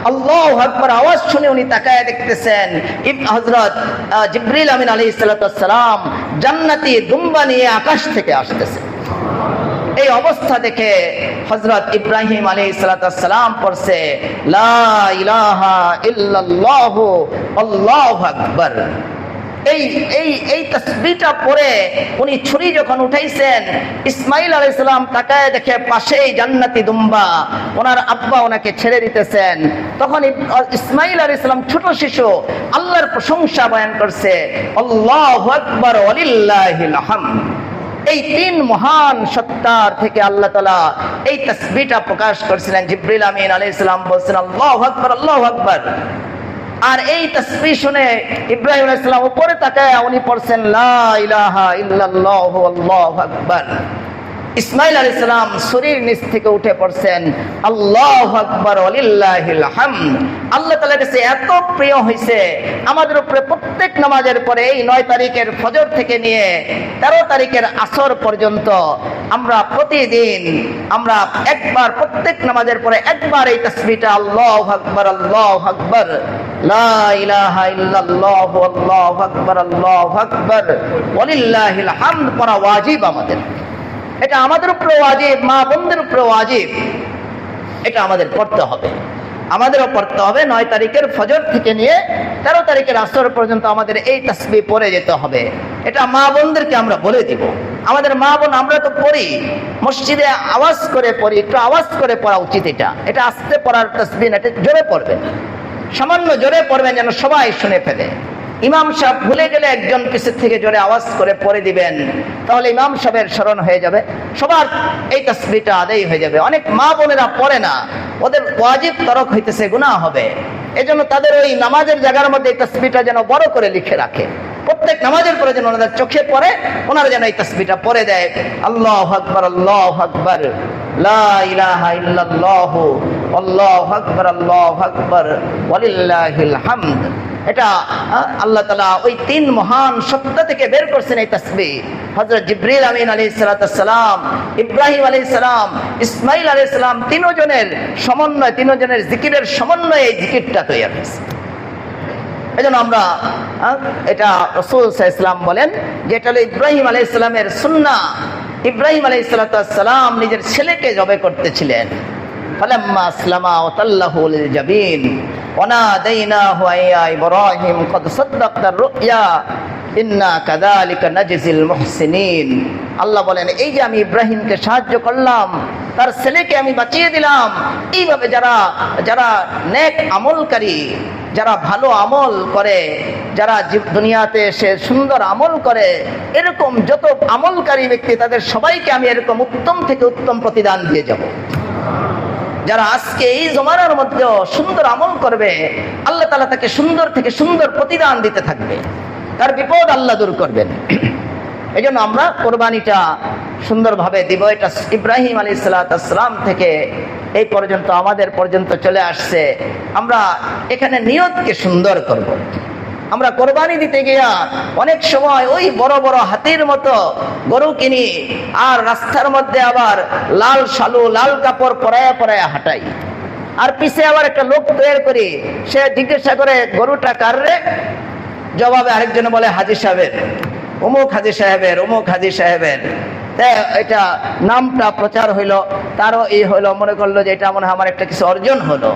আল্লাহু আকবার আওয়াজ শুনে উনি তাকায় দেখতেছেন হযরত জিবরিল আমিন আলাইহিস সালাম জান্নাতি দুম্বা নিয়ে আকাশ থেকে আসতেছে। এই অবস্থা দেখে হযরত ইব্রাহিম আলাইহিস সালাম পড়ছে লা ইলাহা ইল্লাল্লাহু আল্লাহু আকবার। এই এই এই তাসবিহটা পরে উনি ছুরি যখন উঠাইছেন, ইসমাইল আলাইহিস সালাম তাকায় দেখে পাশেই জান্নাতি দুম্বা, ওনার আব্বা ওনাকে ছেড়ে দিতেছেন। তখন ইসমাইল আলাইহিস সালাম ছোট শিশু আল্লাহর প্রশংসা বয়ান করছে, আল্লাহু আকবার ওয়ালিল্লাহিল হামদ। এই তিন মহান সত্তার থেকে আল্লাহ তাআলা এই তাসবিহটা প্রকাশ করেছিলেন। জিবরিল আমিন আলাইহিস সালাম বলছেন আল্লাহু আকবার আল্লাহু আকবার। আর এই তাসবিহ শুনে ইব্রাহিম আলাইহিস সালাম উপরে তাকায় উনি পড়ছেন লা ইলাহা ইল্লাল্লাহু আল্লাহু আকবার। ইসমাইল আলাইহিস সালাম শরীর নিচ থেকে উঠে পড়ছেন আল্লাহু আকবার ওয়ালিল্লাহিল হামদ। আল্লাহ তাআলার কাছে এত প্রিয় হয়েছে, আমাদের উপরে প্রত্যেক নামাজের পরে এই 9 তারিখের ফজর থেকে নিয়ে 13 তারিখের আসর পর্যন্ত আমরা প্রতিদিন আমরা একবার প্রত্যেক নামাজের পরে একবার এই তাসবিহটা আল্লাহু আকবার লা ইলাহা ইল্লাল্লাহু আল্লাহু আকবার ওয়ালিল্লাহিল হামদ পড়া ওয়াজিব আমাদের। এটা আমাদের উপরে ওয়াজিব, মা বোনদের উপরে ওয়াজিব, এটা আমাদের পড়তে হবে। আমাদেরও পড়তে হবে 9 তারিখের ফজর থেকে নিয়ে 13 তারিখের আসর পর্যন্ত আমাদের এই তাসবিহ পড়ে যেতে হবে। এটা মা বোনদেরকে আমরা বলে দিব। আমাদের মা বোন আমরা তো পড়ি, মসজিদে আওয়াজ করে পড়ি, একটু আওয়াজ করে পড়া উচিত। এটা আস্তে পড়ার তাসবিহ, এটা জোরে পড়বেন, সামান্য জোরে পড়বেন যেন সবাই শুনে ফেলে। ইমাম সাহেব ভুলে গেলে একজন কিছু থেকে জোরে আওয়াজ করে পড়ে দিবেন, তাহলে ইমাম সাহেবের স্মরণ হয়ে যাবে, সবার এই তাসবিহটা আদায় হয়ে যাবে। অনেক মা বোনেরা পড়ে না, ওদের ওয়াজিব তরক হইতেছে, গুনাহ হবে। এজন্য তাদের ওই নামাজের জায়গার মধ্যে এই তাসবিহটা যেন বড় করে লিখে রাখে, প্রত্যেক নামাজের পরে যেন ওনাদের চোখে পড়ে, ওনারা যেন এই তাসবিহটা পড়ে দেয় আল্লাহু আকবার লা ইলাহা ইল্লাল্লাহু আল্লাহু আকবার ওয়ালিল্লাহিল হামদ। এটা আল্লাহ তাআলা ওই তিন মহান সত্তা থেকে বের করছেন এই তাসবিহ। হযরত জিবরিল আমিন আলাইহিস সালাম, ইব্রাহিম আলাইহিস সালাম, ইসমাইল আলাইহিস সালাম, তিনজনের সমন্বয়, তিনজনের জিকিরের সমন্বয়ে এই জিকিরটা তৈরি হয়েছে। এজন্য আমরা এটা রাসূল সাল্লাল্লাহু আলাইহি ওয়াসাল্লাম বলেন যে এটা হলো ইব্রাহিম আলাইহিস সালামের সুন্নাহ। ইব্রাহিম আলাইহিস সালাম নিজের ছেলেকে জবাই করতেছিলেন। ফালাম্মা আসলামা ওয়া তাল্লাহু লিল জাবিন ওয়া নাদাইনাহু ইয়া ইব্রাহিম ক্বাদ সাদ্দাকতার রুয়া ইন্না কাযালিকা নাজজিল মুহসিনিন। আল্লাহ বলেন এই যে আমি ইব্রাহিমকে সাহায্য করলাম, তার ছেলেকে আমি বাঁচিয়ে দিলাম, এইভাবে যারা যারা নেক আমলকারী, যারা ভালো আমল করে, যারা দুনিয়াতে এসে সুন্দর আমল করে, এরকম যত আমলকারী ব্যক্তি তাদের সবাইকে আমি এরকম উত্তম থেকে উত্তম প্রতিদান দিয়ে যাব। যারা আজকে এই জমানার মধ্যেও সুন্দর আমল করবে, আল্লাহ তাআলা তাকে সুন্দর থেকে সুন্দর প্রতিদান দিতে থাকবে, তার বিপদ আল্লাহ দূর করবেন। এই জন্য আমরা কোরবানিটা সুন্দরভাবে দিব। এটা ইব্রাহিম আলাইহিস সালাম থেকে এই পর্যন্ত আমাদের পর্যন্ত চলে আসছে। আমরা এখানে নিয়তকে সুন্দর করব। আমরা কোরবানি দিতে গিয়া অনেক সময় ওই বড় বড় হাতির মতো গরু কিনি, আর রাস্তার মধ্যে আবার লাল শালু, লাল কাপড় পরায়া হাঁটাই, আর পিছে আবার একটা লোক তৈরি করি, সে জিজ্ঞাসা করে গরুটা কার রে? জবাবে আরেকজন বলে হাজী সাহেবের, অমুক হাজী সাহেবের, অমুক হাজী সাহেবের। এটা নামটা প্রচার হইলো, তারও এই হইলো, মনে করলো যে এটা মনে হয় আমার একটা কিছু অর্জন হলো।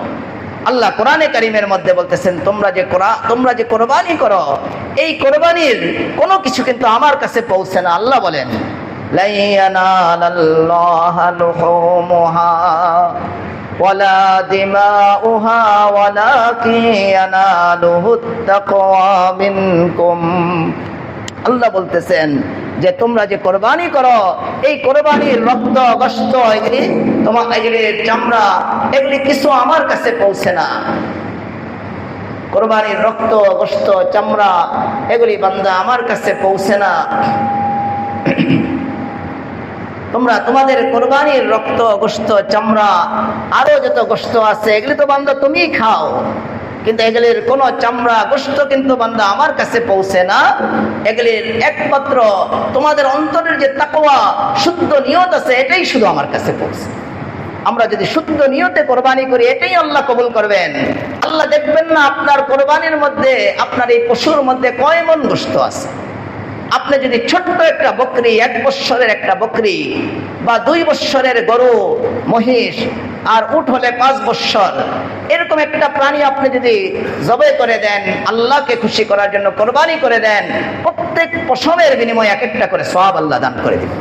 আল্লাহ কোরআনে কারিমের মধ্যে বলতেছেন তোমরা যে কোরবানি করো, এই কোরবানির কোনো কিছু কিন্তু আমার কাছে পৌঁছে না। আল্লাহ বলেন লা ইয়ানালাল্লাহু লুহুমুহা ওয়ালা দিমাউহা ওয়ালাকিন ইয়ানালুহুত তাকওয়া মিনকুম। আল্লাহ বলতেছেন যে তোমরা যে কোরবানি করো, এই কোরবানির রক্ত, গোশত, এগুলির চামড়া, এগুলি কিছু আমার কাছে পৌঁছে না। কোরবানির রক্ত, গোশত, চামড়া এগুলি বান্দা আমার কাছে পৌঁছে না। তোমরা তোমাদের কোরবানির রক্ত, গোশত, চামড়া, আরো যত গোশত আছে এগুলি তো বান্দা তুমি খাও, কিন্তু এগুলির কোনো চামড়া, গোশত কিন্তু বান্দা আমার কাছে পৌঁছে না। এগুলির একমাত্র তোমাদের অন্তরের যে তাকওয়া, শুদ্ধ নিয়ত আছে, এটাই শুধু আমার কাছে পৌঁছে। আমরা যদি শুদ্ধ নিয়তে কোরবানি করি, এটাই আল্লাহ কবুল করবেন। আল্লাহ দেখবেন না আপনার কোরবানির মধ্যে, আপনার এই পশুর মধ্যে কয় মণ গোশত আছে। আপনি যদি ছোট্ট একটা বকরি, 1 বৎসরের একটা বকরি বা 2 বৎসরের গরু, মহিষ আর উট হলে 5 বৎসর, এরকম একটা প্রাণী আপনি যদি জবাই করে দেন, আল্লাহকে খুশি করার জন্য কোরবানি করে দেন, প্রত্যেক পশমের বিনিময়ে এক একটা করে সওয়াব আল্লাহ দান করে দিবেন।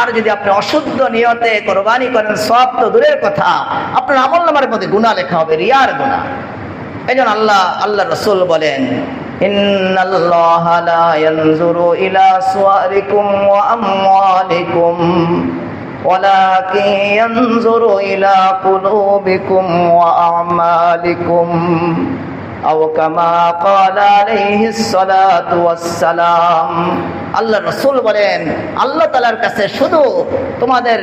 আর যদি আপনি অশুদ্ধ নিয়তে কোরবানি করেন, সওয়াব তো দূরের কথা, আপনার আমলনামার মধ্যে গুনাহ লেখা হবে, রিয়ার গুনাহ। এইজন্য আল্লাহ রাসূল বলেন, ইন্নাল্লাহা লা ইয়ানজুরু ইলা সুওয়ারিকুম ওয়া আমওয়ালিকুম ওয়ালাকিন ইয়ানজুরু ইলা কুলুবিকুম ওয়া আমালিকুম আও কামা ক্বালা আলাইহিস সালাতু ওয়াস সালাম। আল্লাহ রাসূল বলেন, আল্লাহ তাআলার কাছে শুধু তোমাদের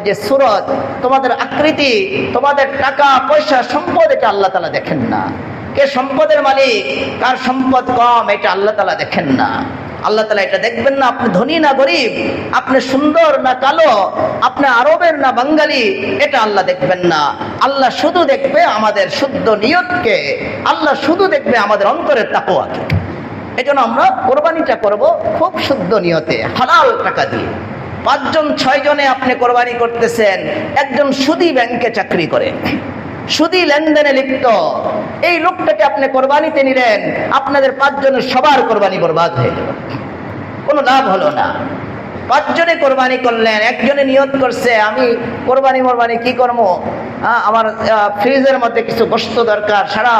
যে সুরত, তোমাদের আকৃতি, তোমাদের টাকা পয়সা সম্পদ, এটা আল্লাহ তাআলা দেখেন না। কে সম্পদের মালিক, কার সম্পদ কম, এটা আল্লাহ তাআলা দেখেন না। আল্লাহ তাআলা এটা দেখবেন না আপনি ধনী না গরিব, আপনি সুন্দর না কালো, আপনি আরবের না বাঙালি, এটা আল্লাহ দেখবেন না। আল্লাহ শুধু দেখবে আমাদের শুদ্ধ নিয়তকে, আল্লাহ শুধু দেখবে আমাদের অন্তরের তাকওয়াকে। এজন্য আমরা কোরবানিটা করব খুব শুদ্ধ নিয়তে, হালাল টাকা দিয়ে। 5 জন 6 জনে আপনি কোরবানি করতেছেন, একজন সুদী ব্যাংকে চাকরি করে, সুদী লেনদেনে লিপ্ত, এই লোকটাকে আপনি কোরবানিতে নিলেন, আপনাদের 5 জনের সবার কোরবানি বরবাদ হয়ে গেল, কোনো লাভ হলো না। 5 জনে কোরবানি করলেন, একজনে নিয়ত করছে আমি কোরবানি কি করবো, আমার ফ্রিজের মধ্যে কিছু গোশত দরকার, সারা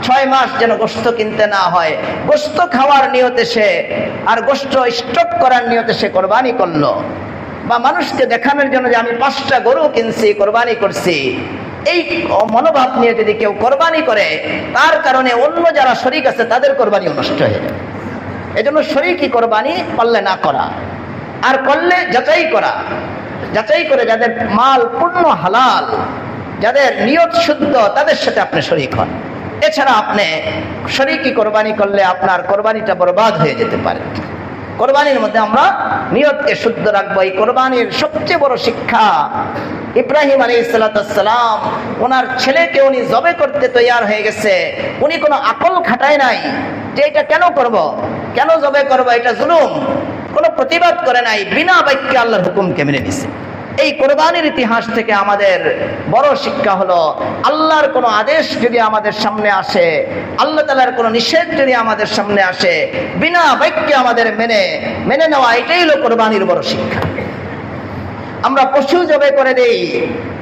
6 মাস যেন গোশত কিনতে না হয়, গোশত খাওয়ার নিয়তে সে, আর গোশত স্টক করার নিয়তে সে কোরবানি করলো। বা মানুষকে দেখানোর জন্য যে আমি 5টা গরু কিনছি, কোরবানি করছি, এই মনোভাব নিয়ে যদি কেউ কোরবানি করে, তার কারণে অন্য যারা শরীক আছে তাদের কোরবানি নষ্ট হয়ে যাবে। এজন্য শরীকি কোরবানি পারলে না করা, আর করলে যাচাই করে যাদের মাল পূর্ণ হালাল, যাদের নিয়ত শুদ্ধ, তাদের সাথে আপনি শরীক হন। এছাড়া আপনি শরীকি কোরবানি করলে আপনার কোরবানিটা বরবাদ হয়ে যেতে পারে। কোরবানির মধ্যে আমরা নিয়তকে শুদ্ধ রাখবো। এই কোরবানির সবচেয়ে বড় শিক্ষা, ইব্রাহিম আলাইহিস সালাম ওনার ছেলেকে উনি জবে করতে তৈয়ার হয়ে গেছে, উনি কোনো আকল খাটায় নাই যে এটা কেন করব, কেন জবে করব, এটা জুলুম, কোনো প্রতিবাদ করে নাই, বিনা বাক্যে আল্লাহর হুকুমকে মেনে নিছে। এই কোরবানির ইতিহাস থেকে আমাদের বড় শিক্ষা হলো, আল্লাহর কোনো আদেশ যদি আমাদের সামনে আসে, আল্লাহ তাআলার কোনো নিষেধ যদি আমাদের সামনে আসে, বিনা বাক্যে আমাদের মেনে নেওয়া, এটাই হলো কোরবানির বড় শিক্ষা। আমরা পশু জবাই করে দেই,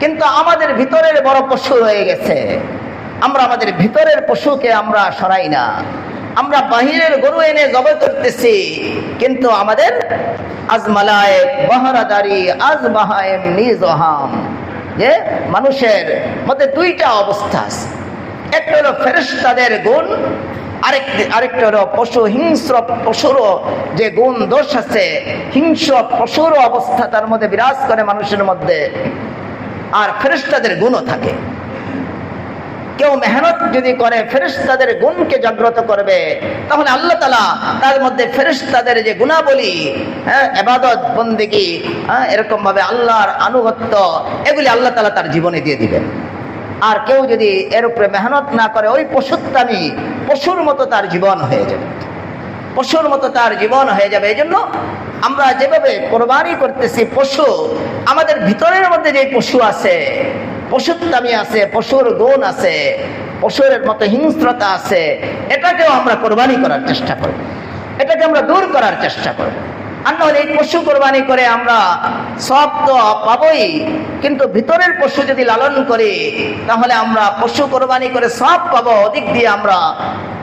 কিন্তু আমাদের ভিতরের বড় পশু রয়ে গেছে, আমরা আমাদের ভিতরের পশুকে আমরা সরাই না। আমরা বাহিরের গরু এনে জবাই করতেছি, কিন্তু আমাদের আজমালায়ে বাহারাদারি আজবাহায়ে নিজহাম, যে মানুষের মধ্যে 2টা অবস্থা আছে। একটা হলো ফেরেশতাদের গুণ, আরেকটা হলো পশু, হিংস্র পশুরও যে গুণ দোষ আছে, হিংস্র পশুর অবস্থা তার মধ্যে বিরাজ করে মানুষের মধ্যে, আর ফেরেশতাদের গুণও থাকে। কেউ মেহনত যদি করে ফেরেশতাদের গুণকে জাগ্রত করবে, তাহলে আল্লাহ তাআলা তার মধ্যে ফেরেশতাদের যে গুণাবলী, ইবাদত বন্দেগী, এরকম ভাবে আল্লাহর আনুগত্য, এগুলি আল্লাহ তাআলা তার জীবনে দিয়ে দিবেন। আর কেউ যদি এর উপরে মেহনত না করে, ওই পশুত্বামি, পশুর মতো তার জীবন হয়ে যাবে, পশুর মতো তার জীবন হয়ে যাবে। এই জন্য আমরা যেভাবে কোরবানি করতেছি, পশু, আমাদের ভিতরের মধ্যে যে পশু আছে, পশুত্বামি আছে, পশুর গুণ আছে, পশুর মতো হিংস্রতা আছে, এটাকেও আমরা কোরবানি করার চেষ্টা করব, এটাকে আমরা দূর করার চেষ্টা করব। আর নাহলে এই পশু কোরবানি করে আমরা সব তো পাবই, কিন্তু ভিতরের পশু যদি লালন করি, তাহলে আমরা পশু কোরবানি করে সব পাবো, ওদিক দিয়ে আমরা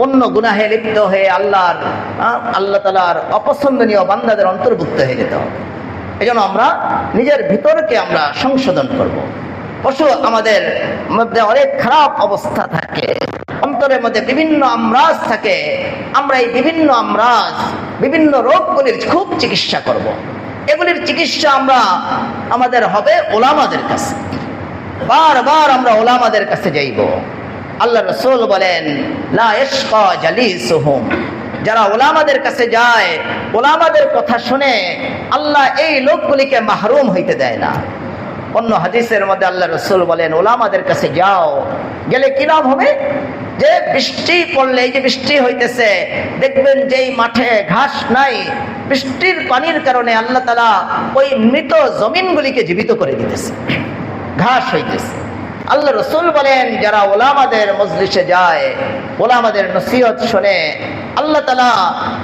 অন্য গুনাহে লিপ্ত হয়ে আল্লাহ তাআলার অপছন্দনীয় বান্দাদের অন্তর্ভুক্ত হয়ে যেতে হবে। এই জন্য আমরা নিজের ভিতরকে আমরা সংশোধন করব। পশু আমাদের মধ্যে অনেক খারাপ অবস্থা থাকে, অন্তরের মধ্যে বিভিন্ন আমরাজ থাকে, আমরা এই বিভিন্ন রোগগুলির খুব চিকিৎসা করব। এগুলির চিকিৎসা আমাদের হবে ওলামাদের কাছে, বারবার আমরা ওলামাদের কাছে যাইব। আল্লাহ রাসূল বলেন, লা ইয়াশকা জালিসুহুম, যারা ওলামাদের কাছে যায়, ওলামাদের কথা শুনে, আল্লাহ এই লোকগুলিকে মাহরুম হইতে দেয় না। অন্য হাদিসের মধ্যে আল্লাহ রাসূল বলেন, ওলামাদের কাছে যাও, গেলে কি লাভ হবে? যে বৃষ্টি পড়লে, এই যে বৃষ্টি হইতেছে, দেখবেন যেই মাঠে ঘাস নাই, বৃষ্টির পানির কারণে আল্লাহ তাআলা ওই মৃত জমিনগুলিকে জীবিত করে দিতেছে, ঘাস হইতেছে। আল্লাহ রসুল বলেন, যারা ওলামাদের মজলিসে যায়, ওলামাদের নসিহত শোনে, আল্লাহ তাআলা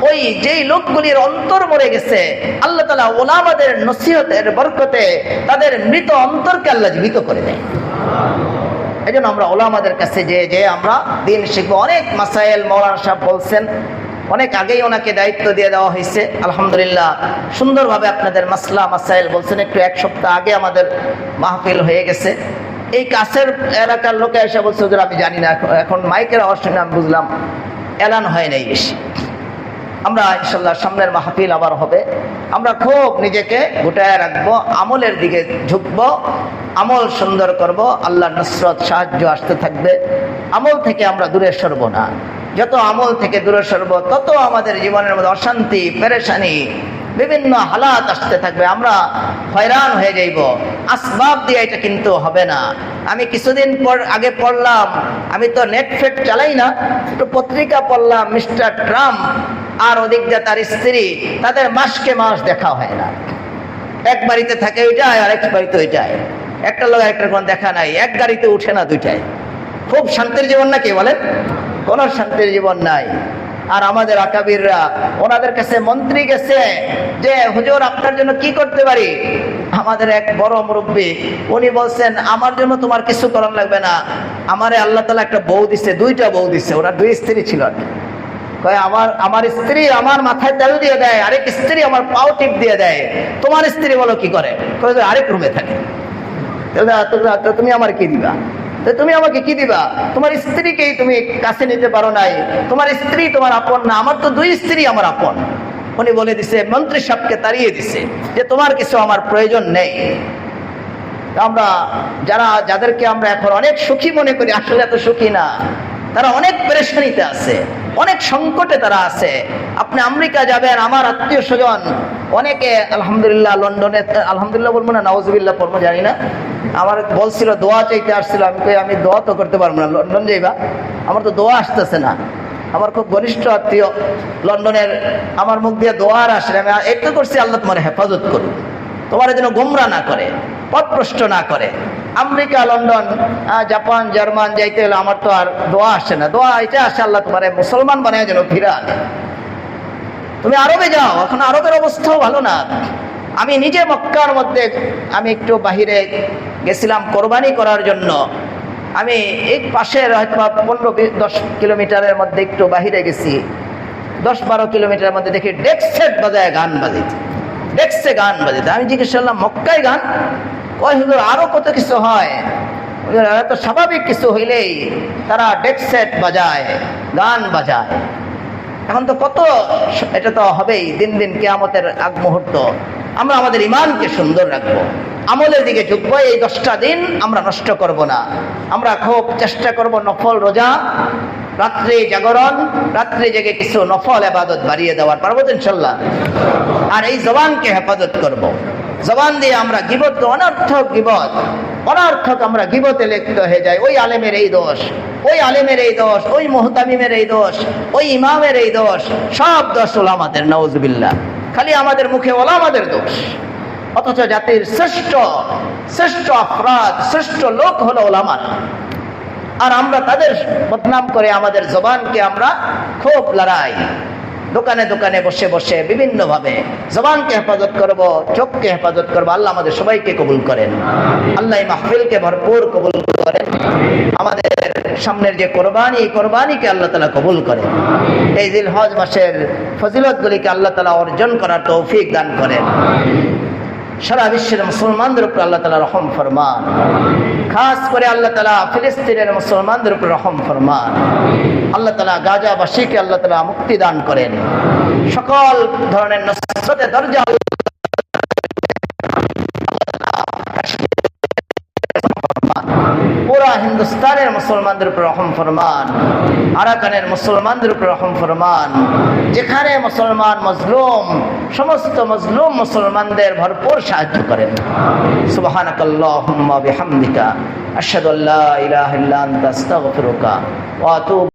ওই যেই লোকগুলির অন্তর মরে গেছে, আল্লাহ তাআলা ওলামাদের নসিহতের বরকতে তাদের মৃত অন্তরকে আল্লাহ জীবিত করে দেয়। এই জন্য আমরা ওলামাদের কাছে যে আমরা দিন শিখবো। অনেক মাসাইল মৌলানা সাহেব বলছেন, অনেক আগেই ওনাকে দায়িত্ব দিয়ে দেওয়া হয়েছে। আলহামদুলিল্লাহ সুন্দরভাবে আপনাদের মাসলা মাসাইল বলছেন। একটু এক সপ্তাহ আগে আমাদের মাহফিল হয়ে গেছে। এই কাছের এলাকার লোকে এসে বলছে, হুজুর আমি জানি না, এখন মাইকের আওয়াজ শুনে আমি বুঝলাম এলান হয় নাই বেশি। আমরা ইনশাল্লাহ সামনের মাহফিল আবার হবে, আমরা খুব নিজেকে গোটায় রাখবো, আমলের দিকে ঝুঁকবো, আমল সুন্দর করব, আল্লাহর নসরত সাহায্য আসতে থাকবে। আমল থেকে আমরা দূরে সরব না। যত আমল থেকে দূরে সরব তত আমাদের জীবনের মধ্যে অশান্তি, পেরেশানি, বিভিন্ন হালাত আসতে থাকবে, আমরা হয়রান হয়ে যাইব। আসবাব দিয়ে এটা কিন্তু হবে না। আমি কিছুদিন আগে পড়লাম, আমি তো নেট ফেট চালাই না, একটু পত্রিকা পড়লাম, মিস্টার ট্রাম্প আর ওদিক দিয়ে তার স্ত্রী, তাদের মাসকে মাস দেখা হয় না। এক বাড়িতে থাকে ওইটাই, আর এক বাড়িতে ওইটাই, একটা লোক একটা কোন দেখা নাই, এক গাড়িতে উঠে না দুইটাই। খুব শান্তির জীবন নাকি বলেন? কোন শান্তির জীবন নাই। আর আমাদের আকাবিররা, ওনাদের কাছে মন্ত্রী গেছে যে হুজুর আপনার জন্য কি করতে পারি। আমাদের এক বড় মুরব্বী, উনি বলছেন আমার জন্য তোমার কিছু করার লাগবে না, আমারে আল্লাহ তাআলা একটা বউ দিছে, দুইটা বউ দিছে। ওরা দুই স্ত্রী ছিল। কয় আমার স্ত্রী আমার মাথায় তেল দিয়ে দেয়, আরেক স্ত্রী আমার পাও টিপ দিয়ে দেয়। তোমার স্ত্রী বলো কি করে? আরেক রুমে থাকে। তুমি আমার কি দিবা? তুমি আমাকে কি দিবা? তোমার স্ত্রীকেই তুমি কাছে নিতে পারো নাই, তোমার স্ত্রী তোমার আপন না, আমার তো দুই স্ত্রী আমার আপন। উনি বলে দিছে, মন্ত্রী সাহেবকে তাড়িয়ে দিছে যে তোমার কিছু আমার প্রয়োজন নেই। আমরা যাদেরকে আমরা এখন অনেক সুখী মনে করি, আসলে এত সুখী না। তারা অনেক পেরেশানিতে আছে, অনেক সংকটে তারা আছে। আপনি আমেরিকা যাবেন, আমার আত্মীয় স্বজন অনেকে আলহামদুলিল্লাহ লন্ডনে, আলহামদুলিল্লাহ বলবো না নাউজুবিল্লাহ পড়বো জানি না, আমার বলছিল দোয়া চাইতে আসছিল। আমি দোয়া তো করতে পারবো না, লন্ডন যাইবা, আমার তো দোয়া আসতেছে না। আমার খুব ঘনিষ্ঠ আত্মীয় লন্ডনের, আমার মুখ দিয়ে দোয়া আর আসলে আমি একটু করছি, আল্লাহ তোমার হেফাজত করুন, তোমার যেন গোমরা না করে, পথভ্রষ্ট না করে। আমেরিকা, লন্ডন, জাপান, জার্মান যাইতে হলে আমার তো আর দোয়া আসে না, দোয়া এটা আসে আল্লাহ তোমার মুসলমান বানায় যেন ফিরা আনে। তুমি আরবে যাও, এখন আরবের অবস্থাও ভালো না। আমি নিজে মক্কার মধ্যে, আমি একটু বাহিরে গেছিলাম কোরবানি করার জন্য। আমি এই পাশের হয়তো 15-10 কিলোমিটারের মধ্যে একটু বাহিরে গেছি, 10-12 কিলোমিটারের মধ্যে দেখি ডেক সেট বাজায় গান বাজিতে, ডেকসে গান বাজিতে। আমি জিজ্ঞেস করলাম মক্কায় গান? কয় হুজুর আরো কত কিছু হয়, এত স্বাভাবিক কিছু হইলেই তারা ডেক সেট বাজায়, গান বাজায়। এখন তো কত, এটা তো হবেই দিন দিন কিয়ামতের আগ মুহূর্ত। আমরা আমাদের ইমানকে সুন্দর রাখবো, আমলের দিকে ঝুঁকবো। এই 10টা দিন আমরা নষ্ট করব না। আমরা খুব চেষ্টা করব নফল রোজা, রাত্রে জাগরণ, রাত্রে জেগে কিছু নফল ইবাদত বাড়িয়ে দেওয়ার, পারবো তো ইনশাল্লাহ। আর এই জবানকে হেফাজত করব। জবান দিয়ে আমরা গীবত, অনর্থক গীবত, অনর্থক আমরা গীবতে লিপ্ত হয়ে যাই। ওই আলেমের এই দোষ, ওই আলেমের এই দোষ, ওই মুহতামিমের এই দোষ, ওই ইমামের এই দোষ, সব দোষ ওলামাদের, নাউজুবিল্লাহ। খালি আমাদের মুখে ওলামাদের দোষ, অথচ জাতির শ্রেষ্ঠ আফরাদ, শ্রেষ্ঠ লোক হলো ওলামা। আর আমরা তাদের বদনাম করে আমাদের জবানকে আমরা খুব লড়াই, দোকানে দোকানে বসে বসে বিভিন্ন ভাবে জবানকে হেফাজত করব, চোখকে হেফাজত করবো। আল্লাহ আমাদের সবাইকে কবুল করেন, আল্লাহ এই মাহফিলকে ভরপুর কবুল করেন। আমাদের সামনের যে কোরবানি, এই কোরবানিকে আল্লাহ তাআলা কবুল করেন। এই জিলহজ মাসের ফজিলতগুলিকে আল্লাহ তাআলা অর্জন করার তৌফিক দান করেন। সারা বিশ্বের মুসলমানদের উপর আল্লাহ তাআলা রহম ফরমান, খাস করে আল্লাহ তাআলা ফিলিস্তিনের মুসলমানদের উপর রহম ফরমান। আল্লাহ তাআলা গাজাবাসীকে আল্লাহ তাআলা মুক্তি দান করেন। সকল ধরনের নসরতের দরজা পুরা হিন্দুস্তানের মুসলমানদের উপর রহম ফরমান, আরাকানের মুসলমানদের উপর রহম ফরমান। যেখানে মুসলমান মজলুম, সমস্ত মজলুম মুসলমানদের ভরপুর সাহায্য করেন। সুবহানাকাল্লাহুম্মা বিহামদিকা আশহাদু আল্লা ইলাহা ইল্লা আনতা আস্তাগফিরুকা ওয়া আতুবু